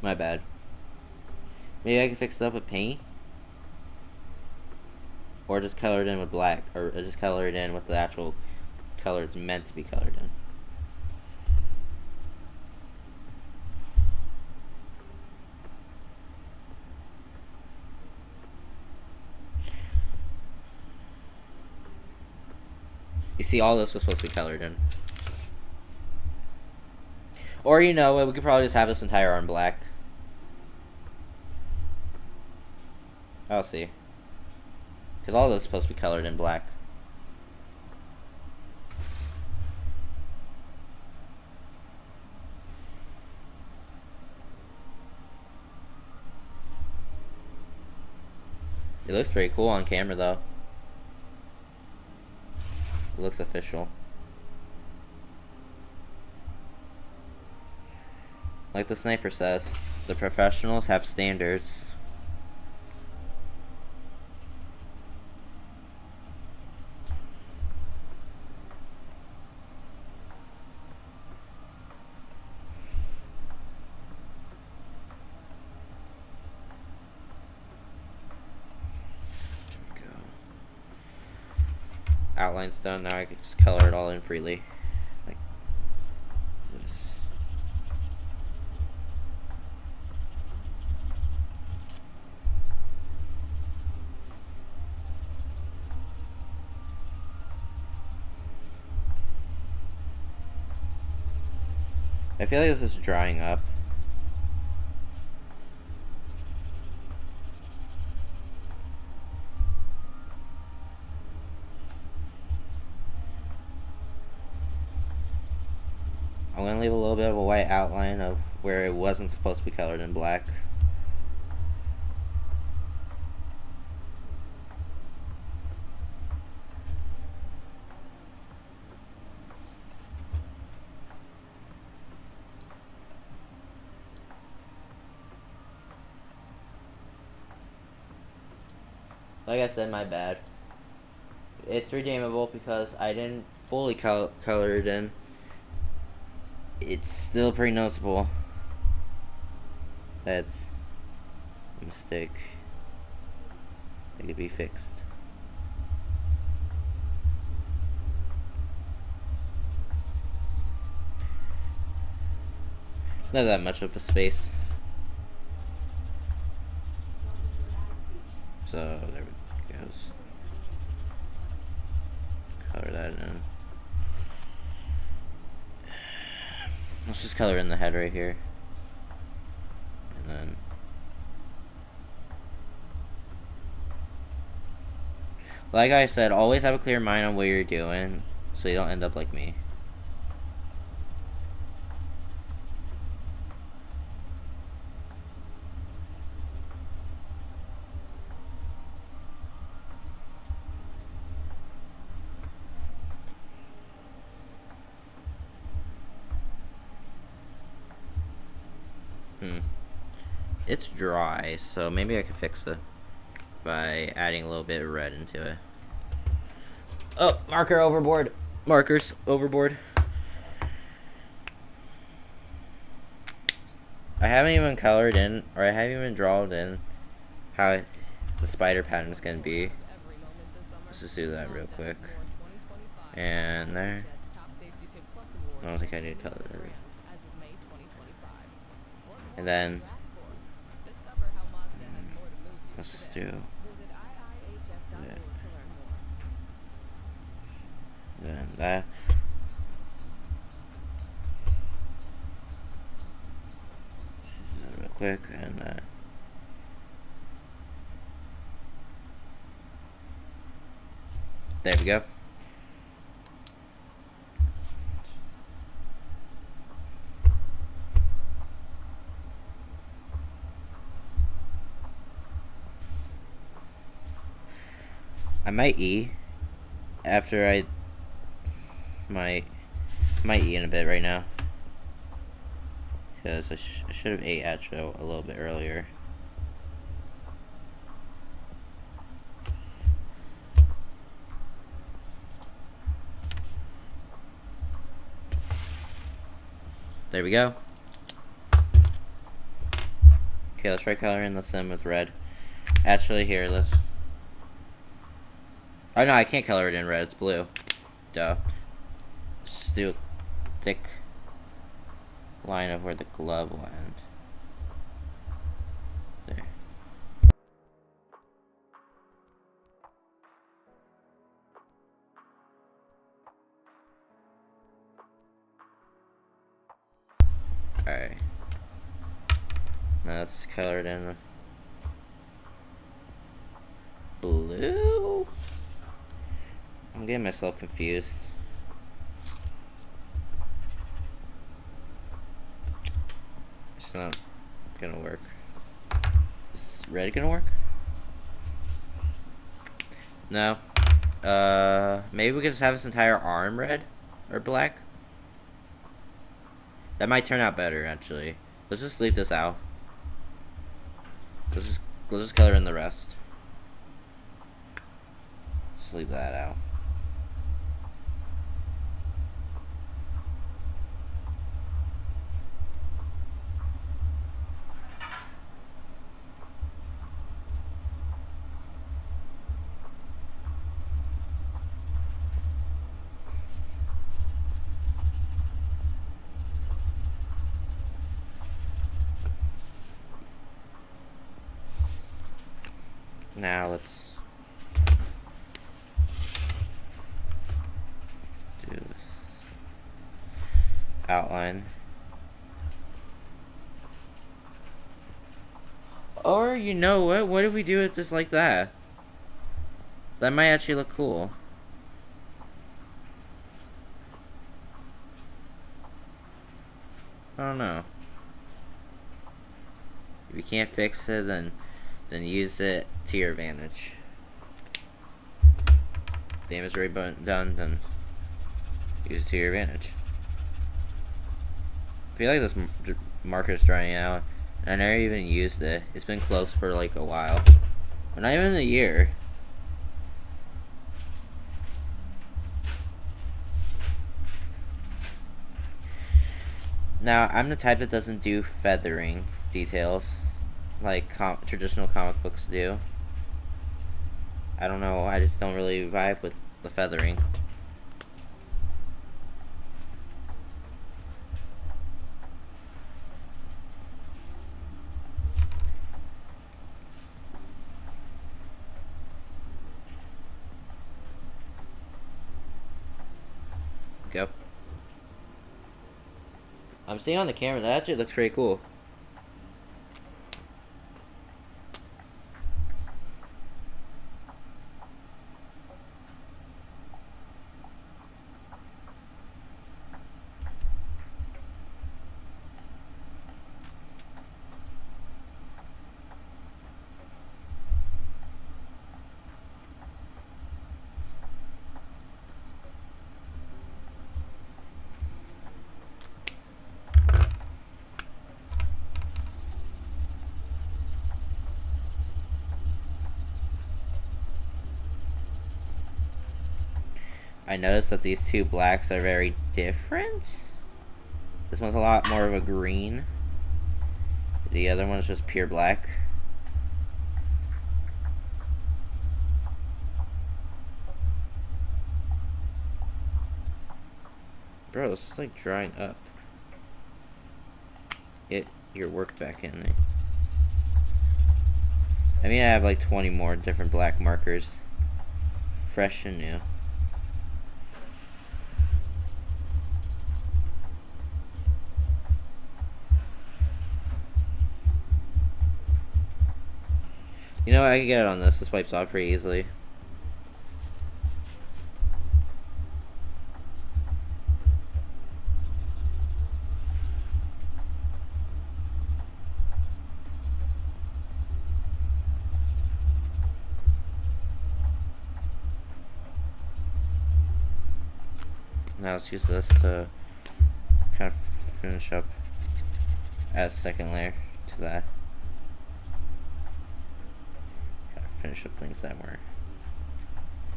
My bad. Maybe I can fix it up with paint? Or just color it in with black. Or just color it in with the actual color it's meant to be colored in. You see, all this was supposed to be colored in. Or, you know, we could probably just have this entire arm black. I'll see. Because all this is supposed to be colored in black. It looks pretty cool on camera, though. It looks official. Like the sniper says, the professionals have standards. Outline's done. Now I can just color it all in freely, like this. I feel like this is drying up. I'm gonna leave a little bit of a white outline of where it wasn't supposed to be colored in black. Like I said, my bad. It's redeemable because I didn't fully color it in. It's still pretty noticeable. That's a mistake. It could be fixed. Not that much of a space. So there it goes. Color that in. Let's just color in the head right here. And then like I said, always have a clear mind on what you're doing so you don't end up like me. It's dry, so maybe I can fix it by adding a little bit of red into it. Oh, marker overboard. Markers overboard. I haven't even colored in, or I haven't even drawn in how the spider pattern is going to be. Let's just do that real quick. And there. I don't think I need to color it. And then let's just do that. Then that. Real quick, and there we go. I might eat after I might eat in a bit right now because I should have ate actually a little bit earlier. There we go. Okay, let's try coloring this in with red. Actually, here, let's. Oh no, I can't color it in red, it's blue. Duh. Just do a thick line of where the glove went. There. Alright. Now let's color it in blue. I'm getting myself confused. It's not gonna work. Is red gonna work? No. Maybe we could just have this entire arm red or black. That might turn out better, actually. Let's just leave this out. Let's just color in the rest. Just leave that out. Now let's do this outline. Or you know what if we do it just like that? That might actually look cool. I don't know. If you can't fix it, then use it to your advantage. Damage already done, then use it to your advantage. I feel like this marker's drying out, and I never even used it. It's been closed for like a while. But not even a year. Now, I'm the type that doesn't do feathering details like traditional comic books do. I don't know, I just don't really vibe with the feathering. Go. I'm seeing on the camera that actually looks pretty cool. I noticed that these two blacks are very different. This one's a lot more of a green. The other one is just pure black. Bro, this is like drying up. Get your work back in there. I mean, I have like 20 more different black markers. Fresh and new. You know what, I can get it on this. This wipes off pretty easily. Now let's use this to kind of finish up, add a second layer to that. Finish up things that were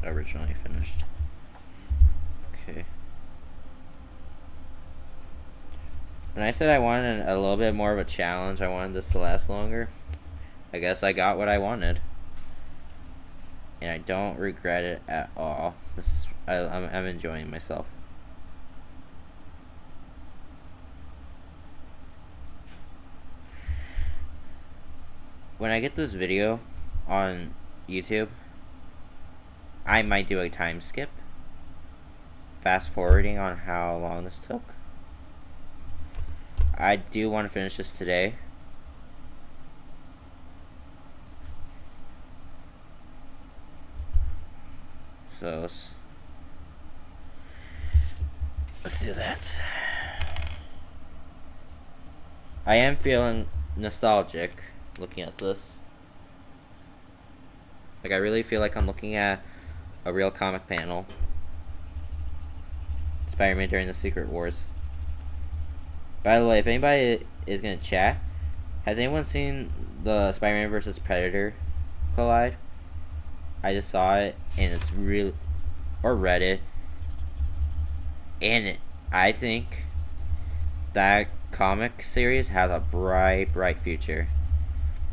originally finished. Okay. When I said I wanted a little bit more of a challenge, I wanted this to last longer, I guess I got what I wanted. And I don't regret it at all. This is, I'm enjoying myself. When I get this video on YouTube, I might do a time skip, fast forwarding on how long this took. I do want to finish this today. So let's do that. I am feeling nostalgic looking at this. Like, I really feel like I'm looking at a real comic panel. Spider-Man during the Secret Wars. By the way, if anybody is gonna chat, has anyone seen the Spider-Man vs. Predator collide? I just saw it, and it's real, or read it, and I think that comic series has a bright future.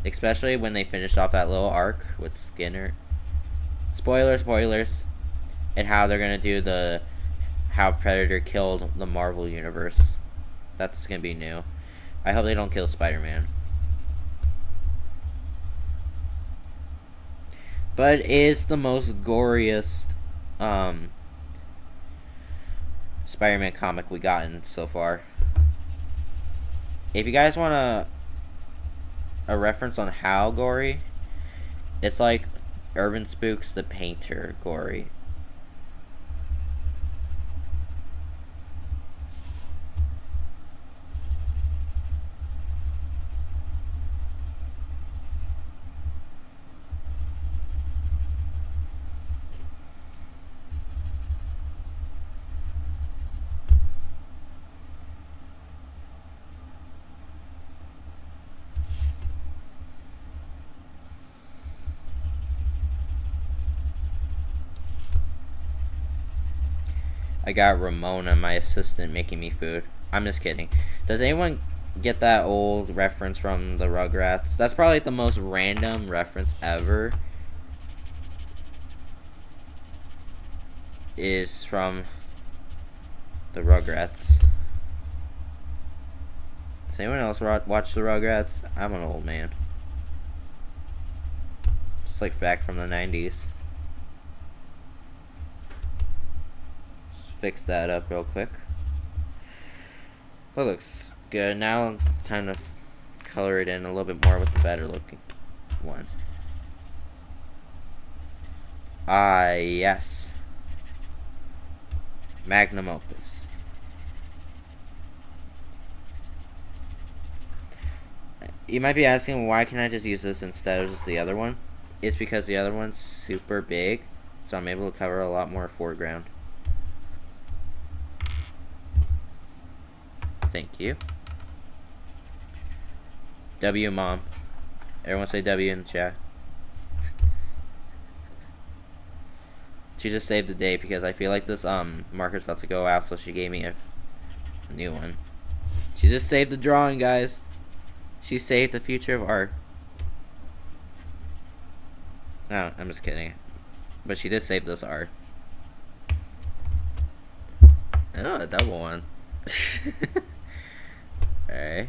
Especially when they finished off that little arc with Skinner. Spoilers. And how they're gonna do how Predator killed the Marvel universe. That's gonna be new. I hope they don't kill Spider-Man. But it is the most goriest Spider-Man comic we gotten so far. If you guys wanna a reference on how gory, it's like Urban Spooks the Painter gory. I got Ramona, my assistant, making me food. I'm just kidding. Does anyone get that old reference from the Rugrats? That's probably the most random reference ever. Is from the Rugrats. Does anyone else watch the Rugrats? I'm an old man. It's like back from the 90s. Just fix that up real quick. That looks good. Now it's time to color it in a little bit more with the better looking one. Ah, yes. Magnum opus. You might be asking, why can I just use this instead of just the other one? It's because the other one's super big, so I'm able to cover a lot more foreground. Thank you. W, Mom. Everyone say W in the chat. She just saved the day because I feel like this marker's about to go out, so she gave me a new one. She just saved the drawing, guys. She saved the future of art. No, I'm just kidding. But she did save this art. Oh, a double one. Alright.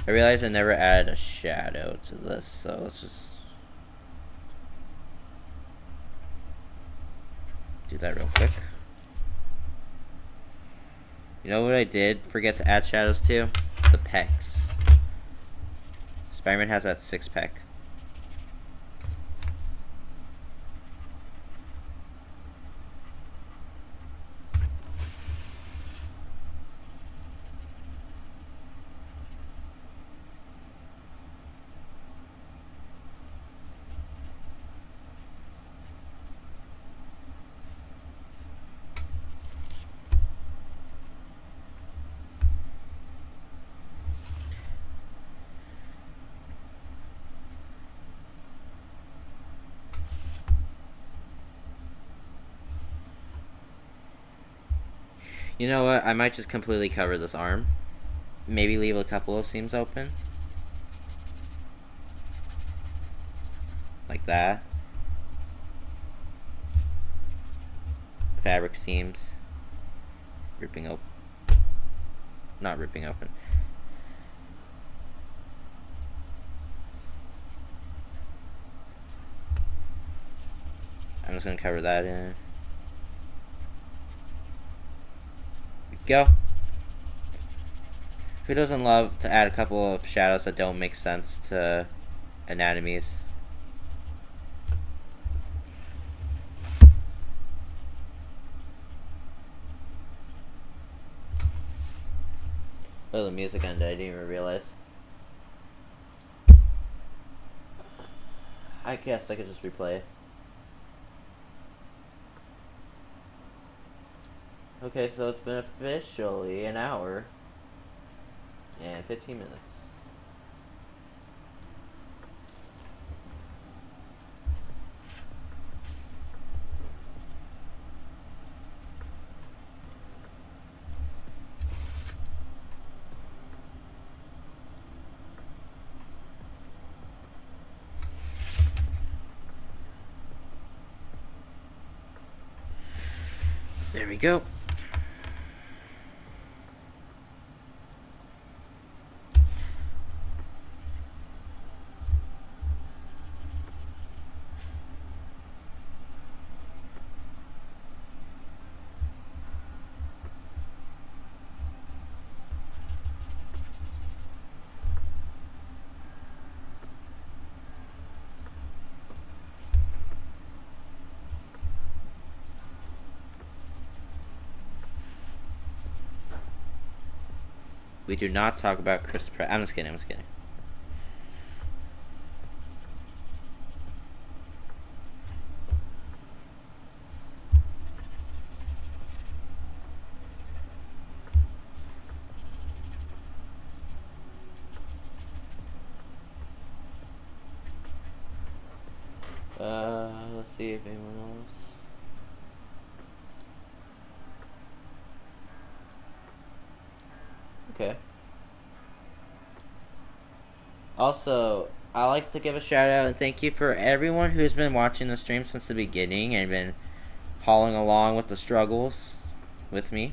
I realized I never added a shadow to this, so let's just do that real quick. You know what I did forget to add shadows to? The pecs. Spider-Man has that six-pack. You know what? I might just completely cover this arm. Maybe leave a couple of seams open. Like that. Fabric seams. Ripping open. Not ripping open. I'm just gonna cover that in. Go. Who doesn't love to add a couple of shadows that don't make sense to anatomies? Oh, the music ended. I didn't even realize. I guess I could just replay it. Okay, so it's been officially an hour and 15 minutes. There we go. We do not talk about Chris Pratt. I'm just kidding, I'm just kidding. Let's see if anyone else. Okay. Also, I like to give a shout out and thank you for everyone who's been watching the stream since the beginning and been hauling along with the struggles with me.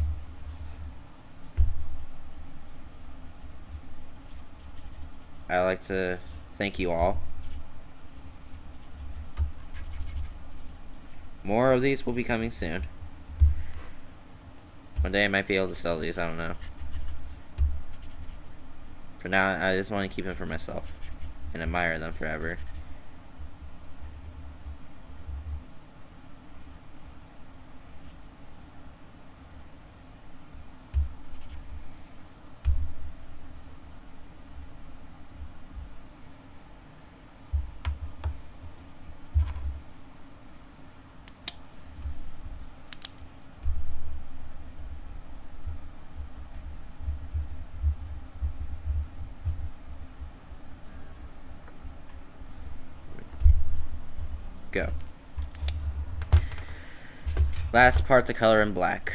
I like to thank you all. More of these will be coming soon. One day I might be able to sell these, I don't know. For now, I just want to keep them for myself and admire them forever. Go. Last part to color in black.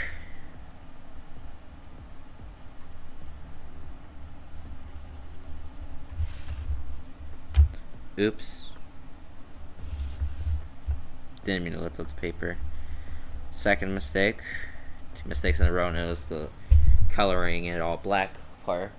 Oops. Didn't mean to lift up the paper. Second mistake. 2 mistakes in a row, and it was the coloring it all black part.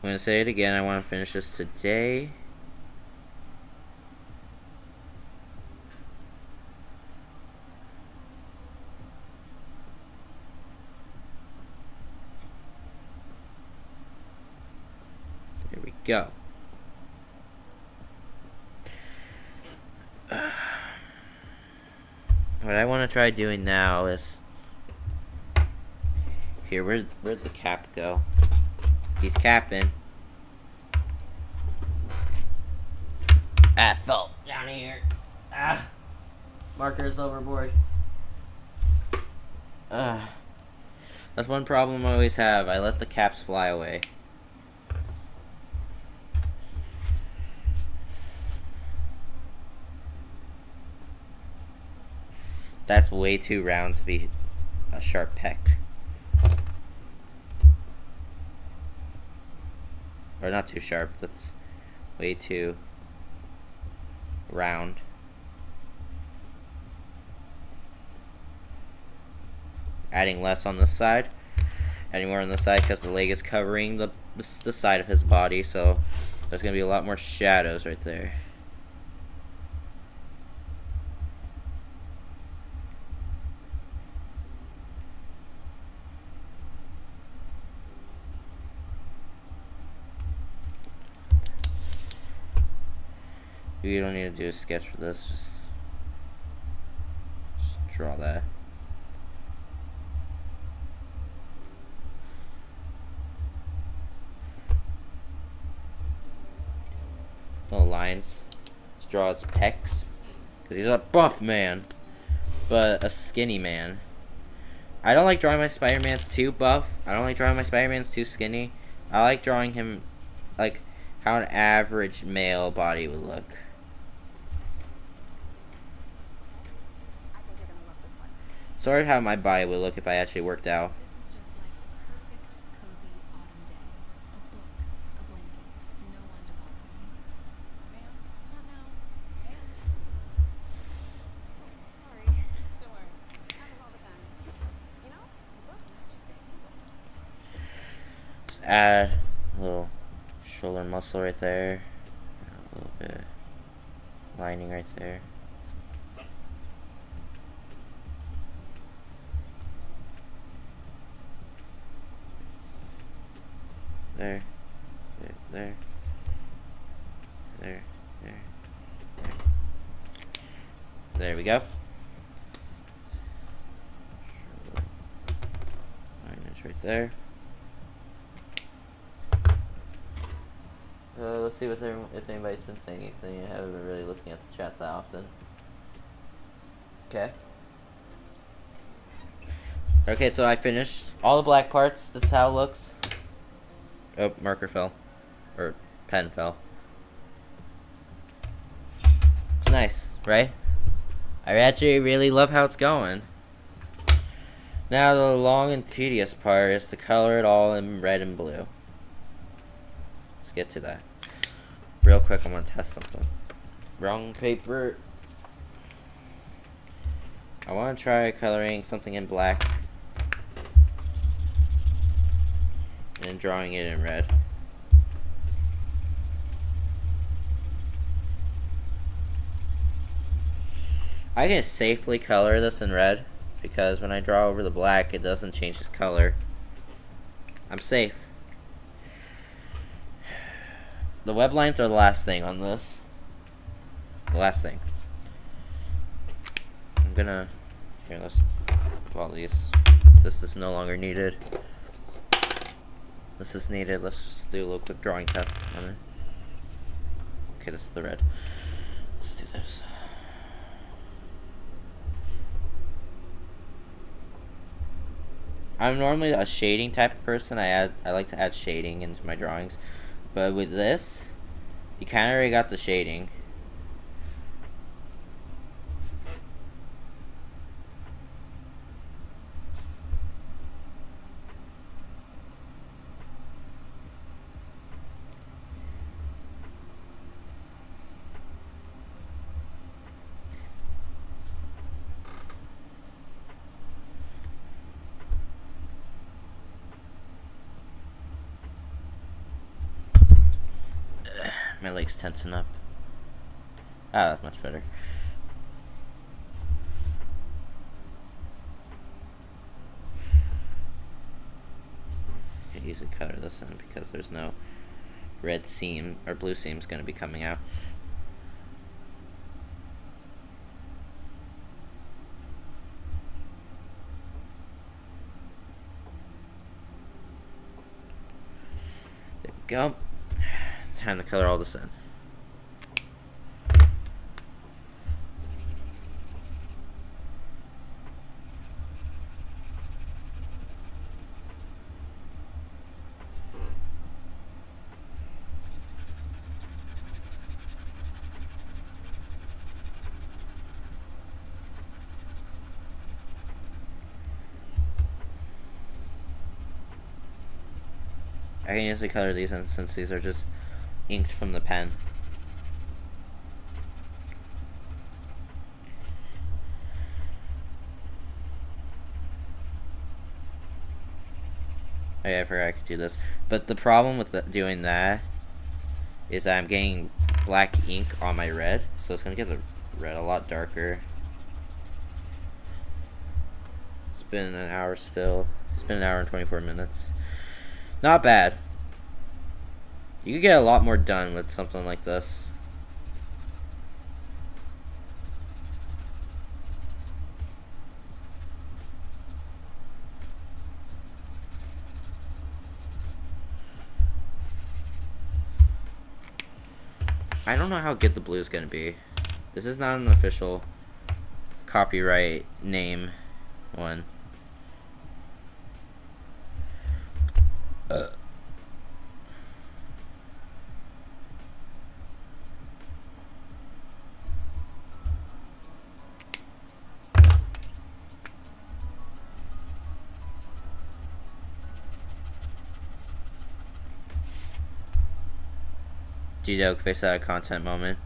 I'm going to say it again, I want to finish this today. There we go. What I want to try doing now is... Here, where'd the cap go? He's capping. Ah, fell down here. Ah, marker's overboard. That's one problem I always have. I let the caps fly away. That's way too round to be a sharp peck. Or not too sharp, that's way too round. Adding less on this side, adding more on this side because the leg is covering the side of his body, so there's going to be a lot more shadows right there. You don't need to do a sketch for this, just draw that. Little lines. Just draw his pecs. Because he's a buff man, but a skinny man. I don't like drawing my Spider-Mans too buff. I don't like drawing my Spider-Mans too skinny. I like drawing him like how an average male body would look. Sort of how my body would look if I actually worked out. This is just like a perfect, cozy autumn day. A book, a blanket, no one to bother me. Ma'am, not now. Ma'am. Oh, sorry. Don't worry. Happens all the time. You know, the book matches the keyboard. Just add a little shoulder muscle right there. A little bit of lining right there. there, there, there, there. There we go. Minus right there. Let's see if anybody's been saying anything. I haven't been really looking at the chat that often. Okay. Okay, so I finished all the black parts. This is how it looks. Oh, marker fell. Or pen fell. It's nice, right? I actually really love how it's going. Now the long and tedious part is to color it all in red and blue. Let's get to that. Real quick, I'm gonna test something. Wrong paper. I want to try coloring something in black and drawing it in red. I can safely color this in red because when I draw over the black, it doesn't change its color. I'm safe. The web lines are the last thing on this. The last thing. I'm gonna... Here, let's do all these. This is no longer needed. This is needed. Let's just do a little quick drawing test on it. Okay, this is the red. Let's do this. I'm normally a shading type of person. I like to add shading into my drawings. But with this, you kinda already got the shading. My leg's tensing up. Ah, that's much better. I can easily color this in because there's no red seam or blue seams going to be coming out. There we go. Time to color all this in. I can usually color these in since these are just inked from the pen. Oh yeah, I forgot I could do this. But the problem with doing that is that I'm getting black ink on my red, so it's gonna get the red a lot darker. It's been an hour still. It's been an hour and 24 minutes. Not bad. You could get a lot more done with something like this. I don't know how good the blue is going to be. This is not an official copyright name one. G-Doke face out of content moment.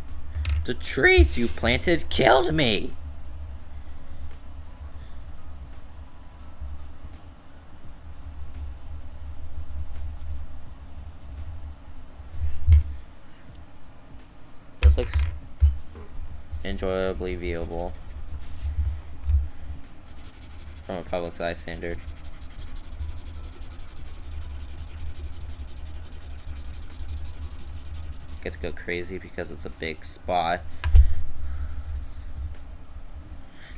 The trees you planted killed me! This looks enjoyably viewable from a public's eye standard. get to go crazy because it's a big spot.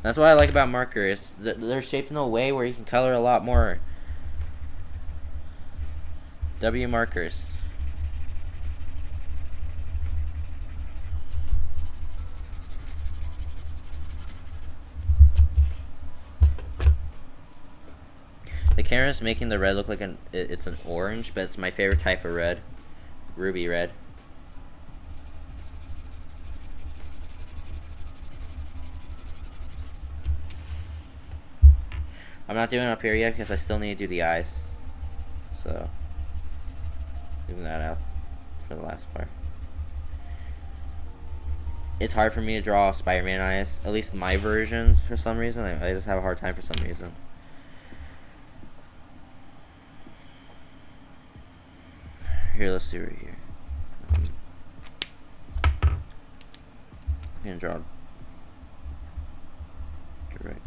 That's what I like about markers. They're shaped in a way where you can color a lot more. W markers. The camera's making the red look like it's an orange, but it's my favorite type of red. Ruby red. I'm not doing it up here yet because I still need to do the eyes. So, leaving that out for the last part. It's hard for me to draw Spider-Man eyes, at least my version for some reason. I just have a hard time for some reason. Here, let's do it right here. I'm gonna draw directly.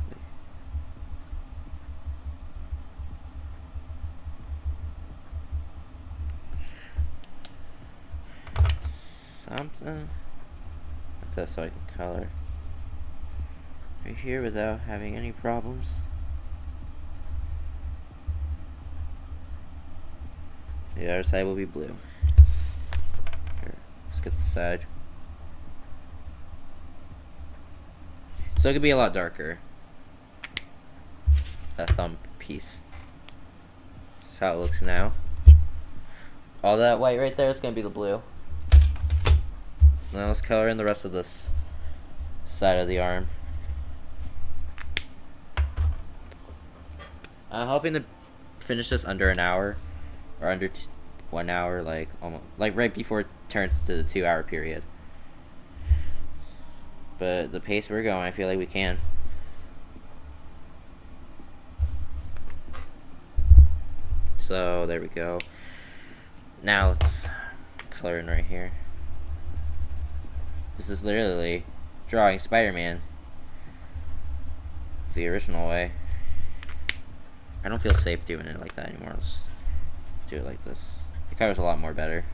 Something like that so I can color right here without having any problems. The other side will be blue. Here, let's get the side. So it could be a lot darker. That thumb piece. That's how it looks now. All that white right there is going to be the blue. Now let's color in the rest of this side of the arm. I'm hoping to finish this under an hour. Or under 1 hour, like almost, like right before it turns to the 2 hour period. But the pace we're going, I feel like we can. So there we go. Now let's color in right here. This is literally drawing Spider-Man the original way. I don't feel safe doing it like that anymore. Let's do it like this. It covers a lot more better.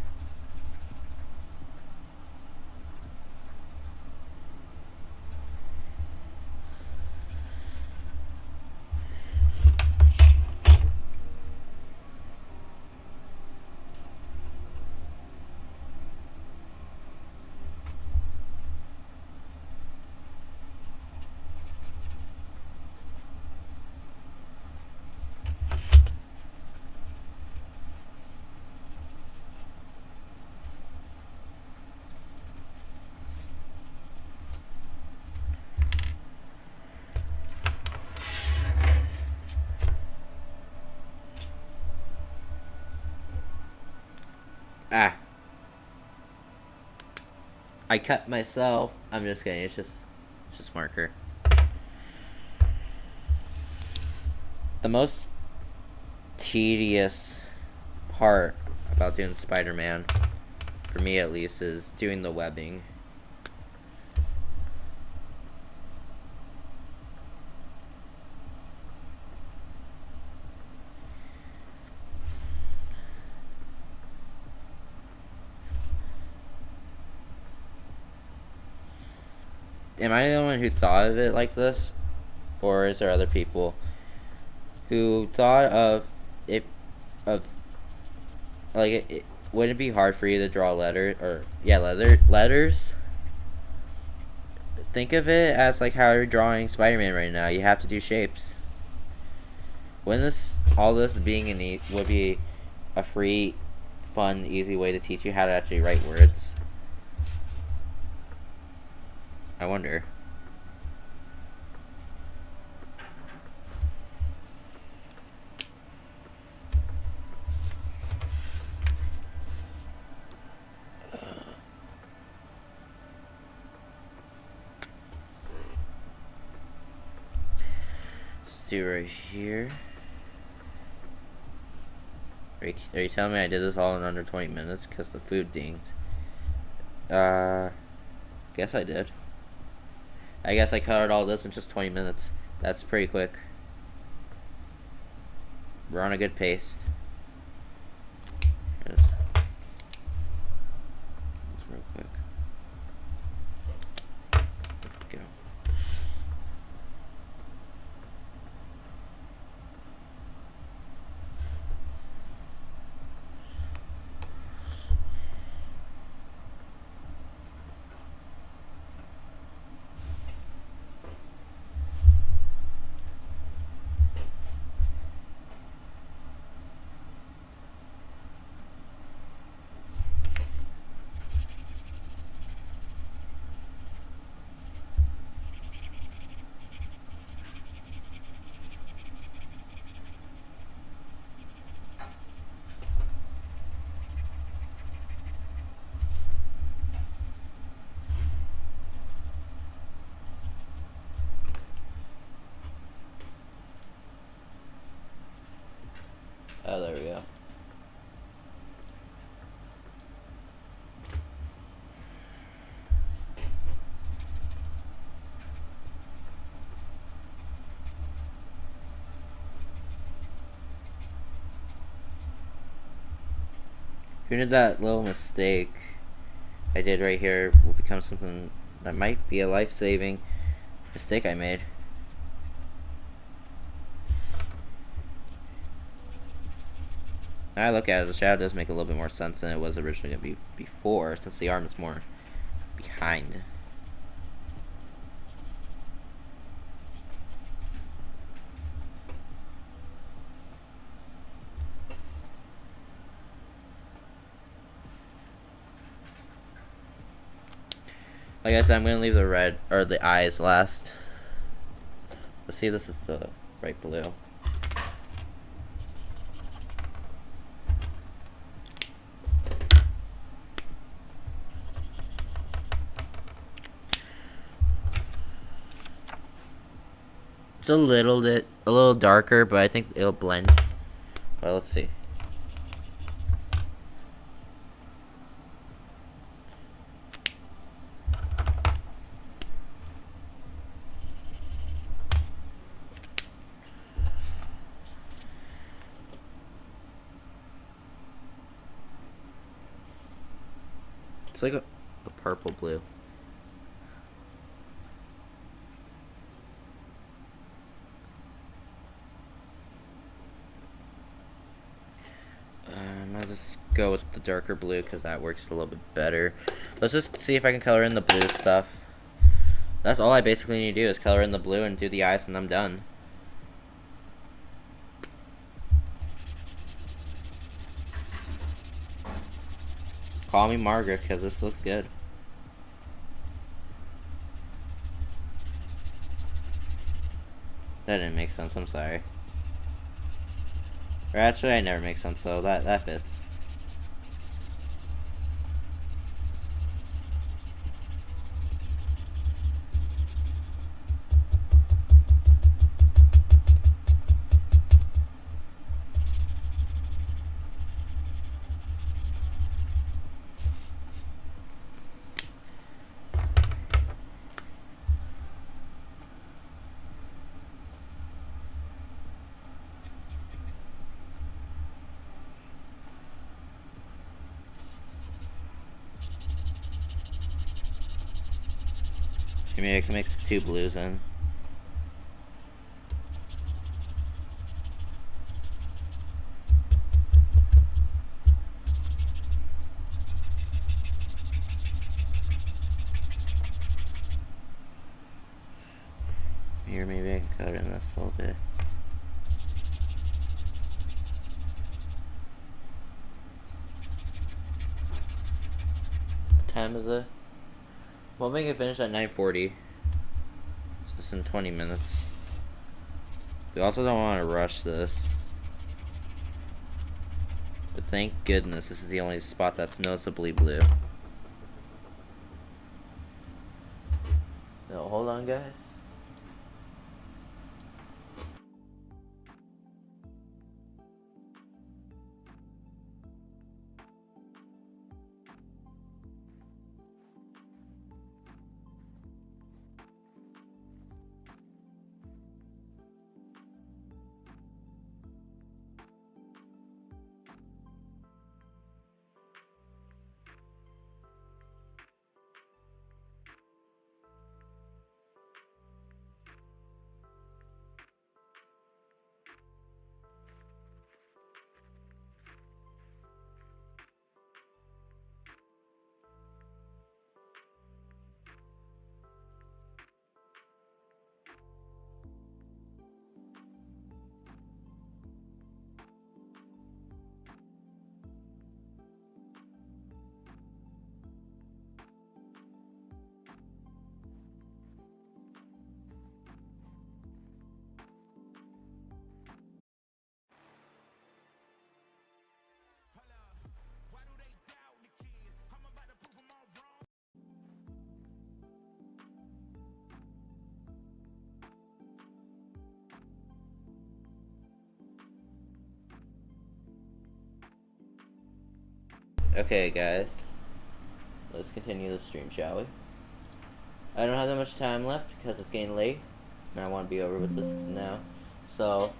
Ah. I cut myself. I'm just kidding. It's just marker. The most tedious part about doing Spider-Man, for me at least, is doing the webbing. Am I the only one who thought of it like this? Or is there other people who thought of it, like, would it be hard for you to draw letters? Think of it as like how you're drawing Spider-Man right now. You have to do shapes. Wouldn't all this being would be a free, fun, easy way to teach you how to actually write words? I wonder. Let's do right here. Are you telling me I did this all in under 20 minutes because the food dinged? Guess I did. I guess I covered all this in just 20 minutes. That's pretty quick. We're on a good pace. Let's Oh, there we go. Who knew that little mistake I did right here will become something that might be a life-saving mistake I made. Now I look at it, the shadow does make a little bit more sense than it was originally going to be before, since the arm is more behind. Like I said, I'm going to leave the red, or the eyes last. Let's see, this is the bright blue. It's a little darker, but I think it'll blend. Well, let's see. It's like a purple blue. I'll just go with the darker blue because that works a little bit better. Let's just see if I can color in the blue stuff. That's all I basically need to do is color in the blue and do the eyes, and I'm done. Call me Margaret because this looks good. That didn't make sense, I'm sorry. Or actually, I never make sense, so that fits. Maybe I can mix the two blues in. Here, maybe I can color in this a little bit. What time is it? We'll make it finish at 9:40. It's just in 20 minutes. We also don't want to rush this. But thank goodness this is the only spot that's noticeably blue. No, hold on, guys. Okay, guys. Let's continue the stream, shall we? I don't have that much time left because it's getting late, and I want to be over with this now. So,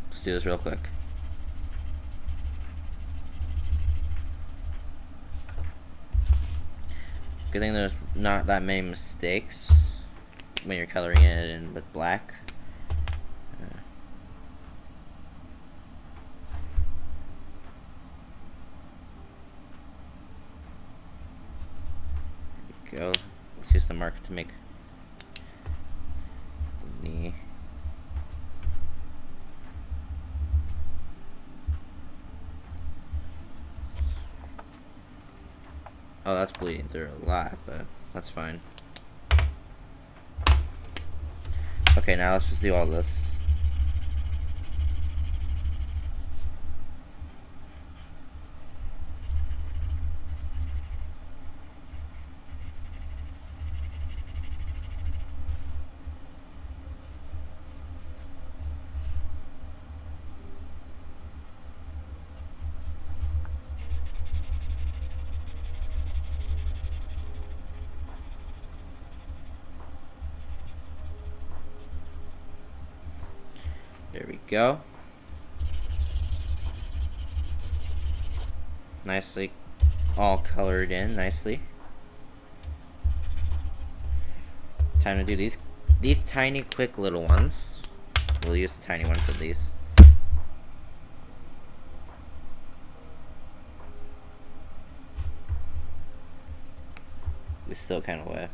let's do this real quick. Good thing there's not that many mistakes when you're coloring it in with black. There we go. Let's use the marker to make the knee. Oh, that's bleeding through a lot, but that's fine. Okay, now let's just do all this. There we go. Nicely all colored in nicely. Time to do these tiny quick little ones. We'll use the tiny one for these. We're still kind of wet.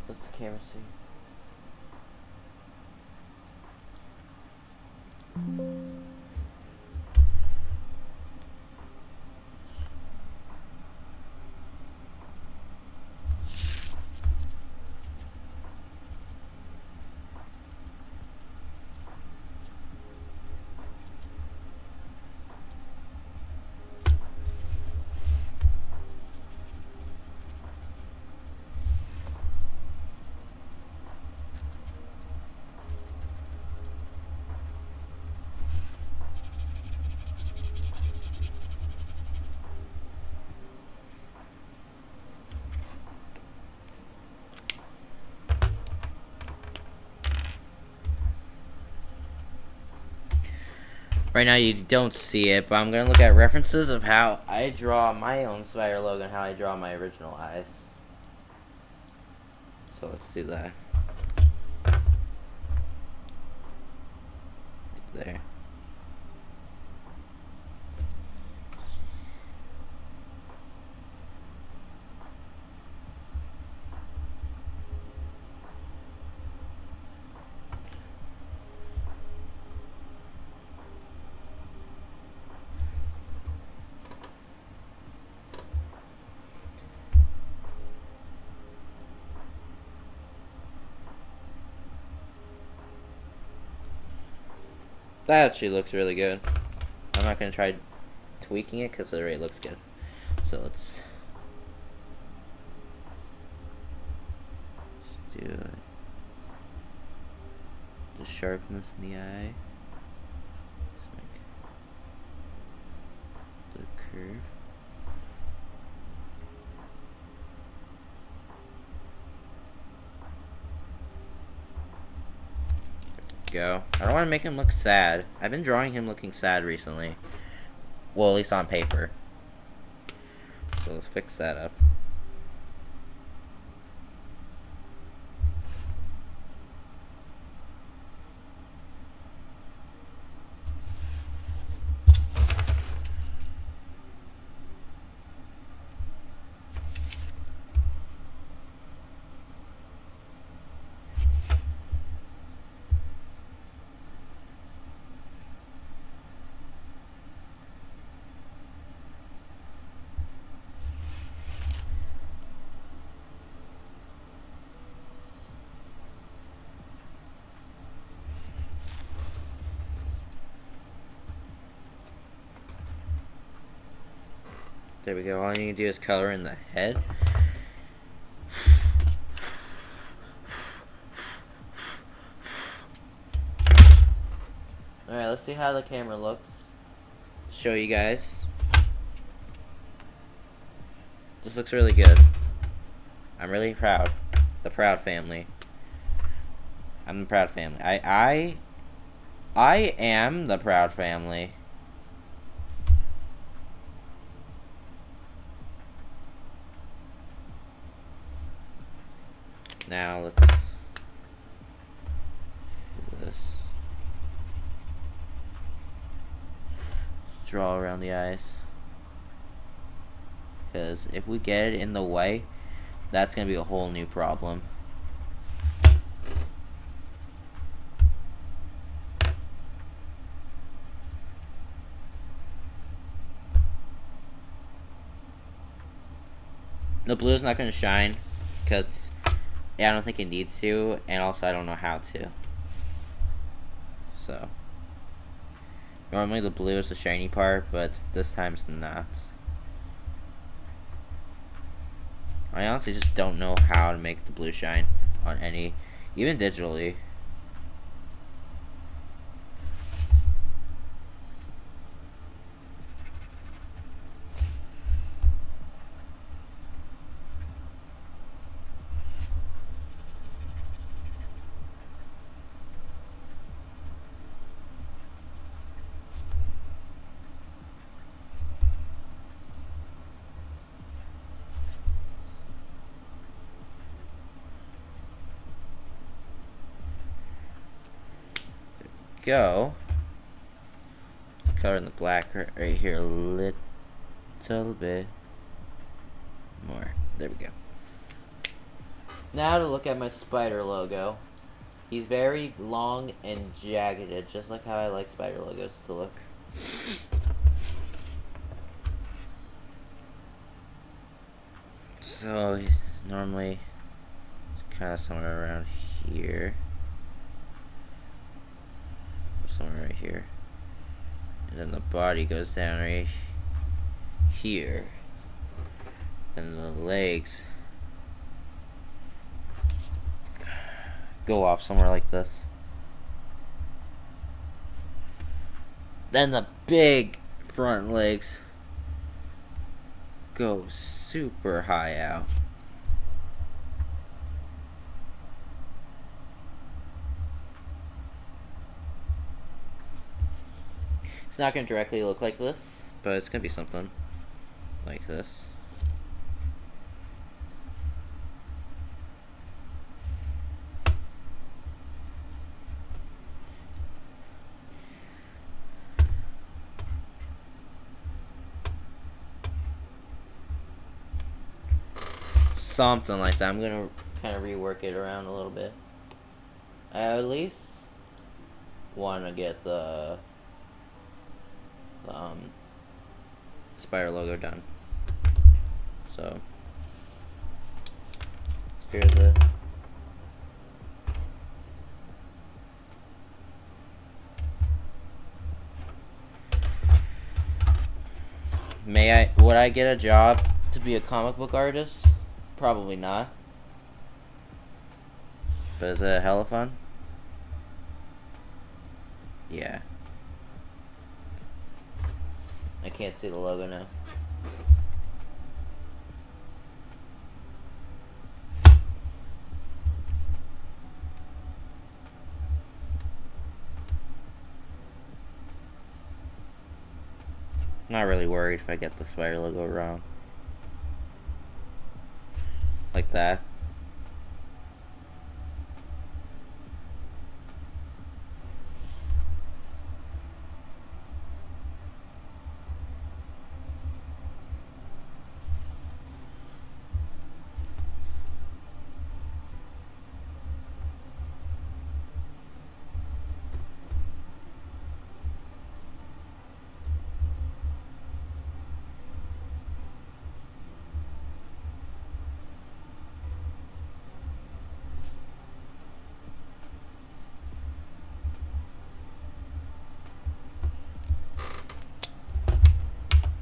What's the camera see? Right now you don't see it, but I'm going to look at references of how I draw my own spider logo and how I draw my original eyes. So let's do that. There. That actually looks really good. I'm not going to try tweaking it because it already looks good. So let's do it. The sharpness in the eye. Let's make the curve. Go. I don't want to make him look sad. I've been drawing him looking sad recently. Well, at least on paper. So let's fix that up. There we go. All you need to do is color in the head. Alright, let's see how the camera looks. Show you guys. This looks really good. I'm really proud. The proud family. I'm the proud family. I am the proud family. Now let's do this. Draw around the eyes. Because if we get it in the way, that's going to be a whole new problem. The blue is not going to shine because I don't think it needs to, and also I don't know how to. So normally the blue is the shiny part, but this time it's not. I honestly just don't know how to make the blue shine on any, even digitally. Go. Let's color in the black right here a little bit more. There we go. Now to look at my spider logo. He's very long and jagged, just like how I like spider logos to look. So he's normally kind of somewhere around here. Somewhere right here, and then the body goes down right here, and the legs go off somewhere like this. Then the big front legs go super high out. It's not going to directly look like this, but it's going to be something like this. Something like that. I'm going to kind of rework it around a little bit. I at least want to get the spider logo done. So here's the would I get a job to be a comic book artist? Probably not. But is it hella fun? Yeah. I can't see the logo now. Not really worried if I get the spider logo wrong. Like that.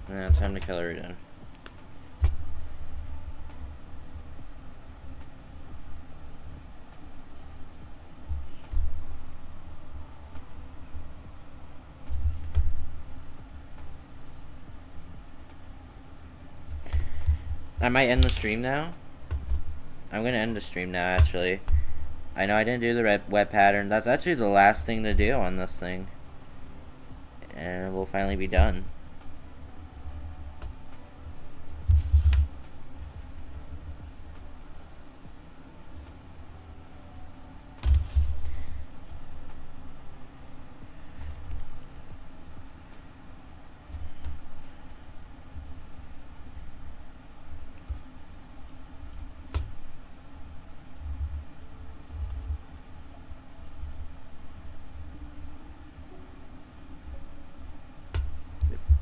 Now time to color it in. I might end the stream now. I'm gonna end the stream now, actually. I know I didn't do the red web pattern. That's actually the last thing to do on this thing. And we'll finally be done.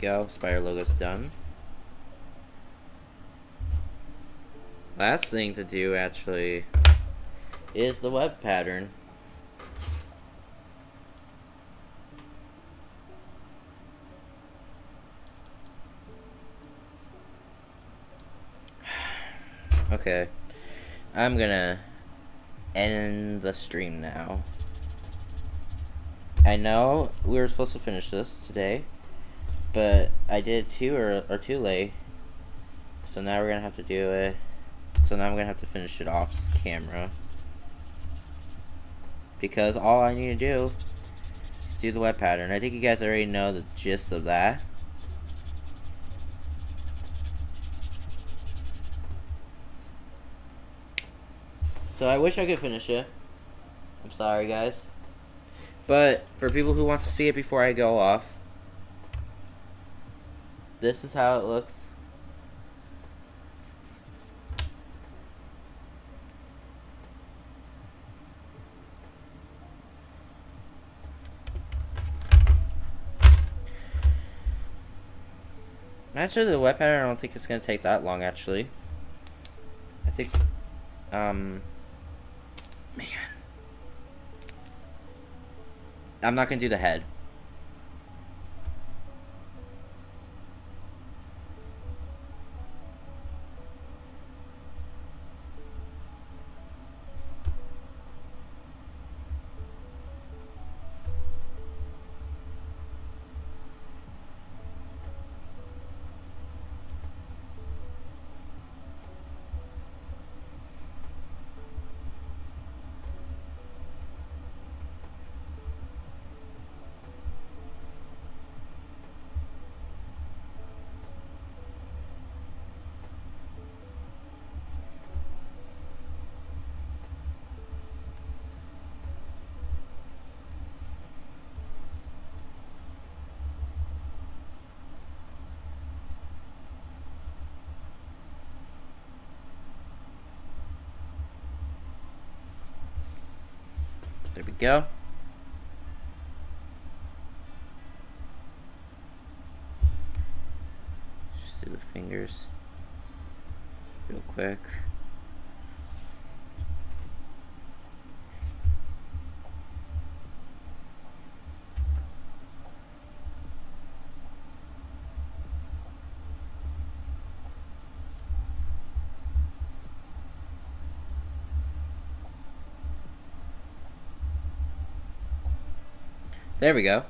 Go. Spider logo's done. Last thing to do actually is the web pattern. Okay. I'm gonna end the stream now. I know we were supposed to finish this today, but I did too too late. So now we're gonna have to do it. So now I'm gonna have to finish it off camera. Because all I need to do is do the web pattern. I think you guys already know the gist of that. So I wish I could finish it. I'm sorry, guys. But for people who want to see it before I go off, this is how it looks. Actually, the web pattern, I don't think it's going to take that long, actually. I think, man. I'm not going to do the head. There we go. Just do the fingers real quick. There we go.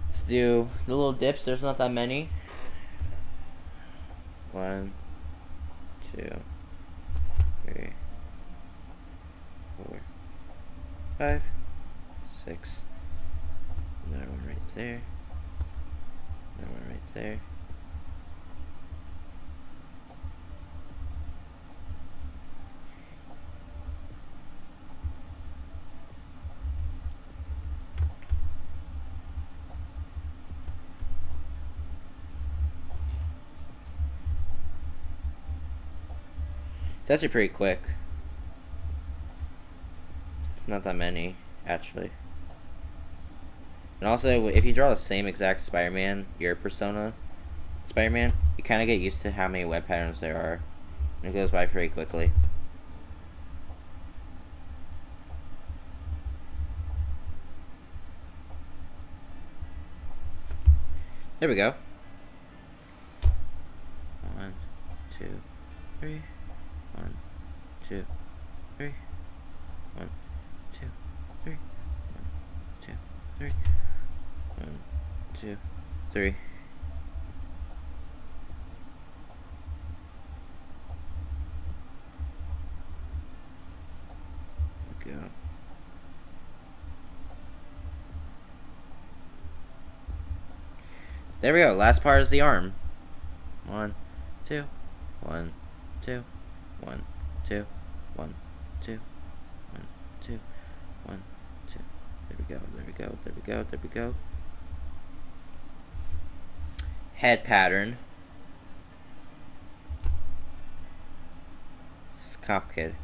Let's do the little dips. There's not that many. 1, 2, 3, 4, 5, 6. Another one right there. Another one right there. It's actually pretty quick. It's not that many, actually. And also, if you draw the same exact Spider-Man, your persona Spider-Man, you kind of get used to how many web patterns there are. And it goes by pretty quickly. There we go. 1, 2, 3. 1, 2. three. 1, 2, 3. 1, 2, 3. 1, 2, 3. Go. There we go. Last part is the arm. 1, 2, 1, 2, 1, 2, 1, 2, 1, 2, 1, 2. There we go. There we go. There we go. There we go. Head pattern. It's complicated.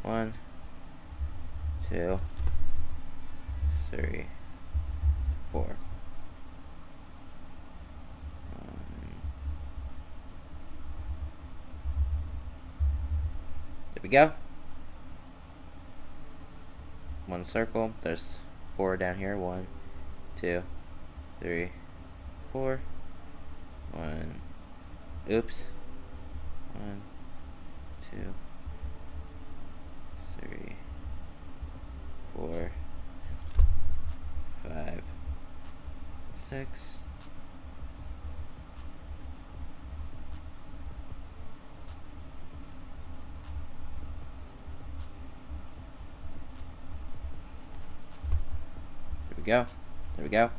1, 2, 3, 4. There we go. One circle. There's 4 down here. 1, 2, 3, 4. 1. Oops. 1, 2, 3, 4, 5, 6. There we go. There we go.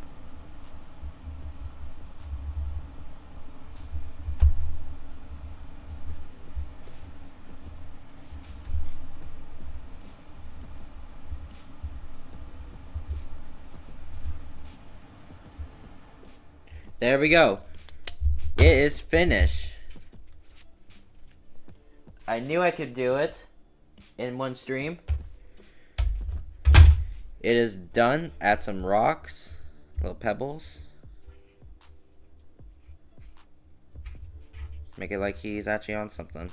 There we go. It is finished. I knew I could do it in one stream. It is done. Add some rocks, little pebbles. Make it like he's actually on something.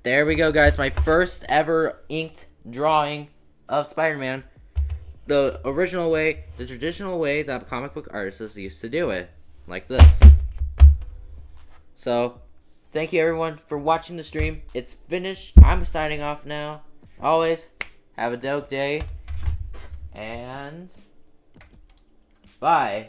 There we go, guys. My first ever inked drawing of Spider-Man. The original way, the traditional way that comic book artists used to do it. Like this. So, thank you everyone for watching the stream. It's finished. I'm signing off now. Always, have a dope day. And bye.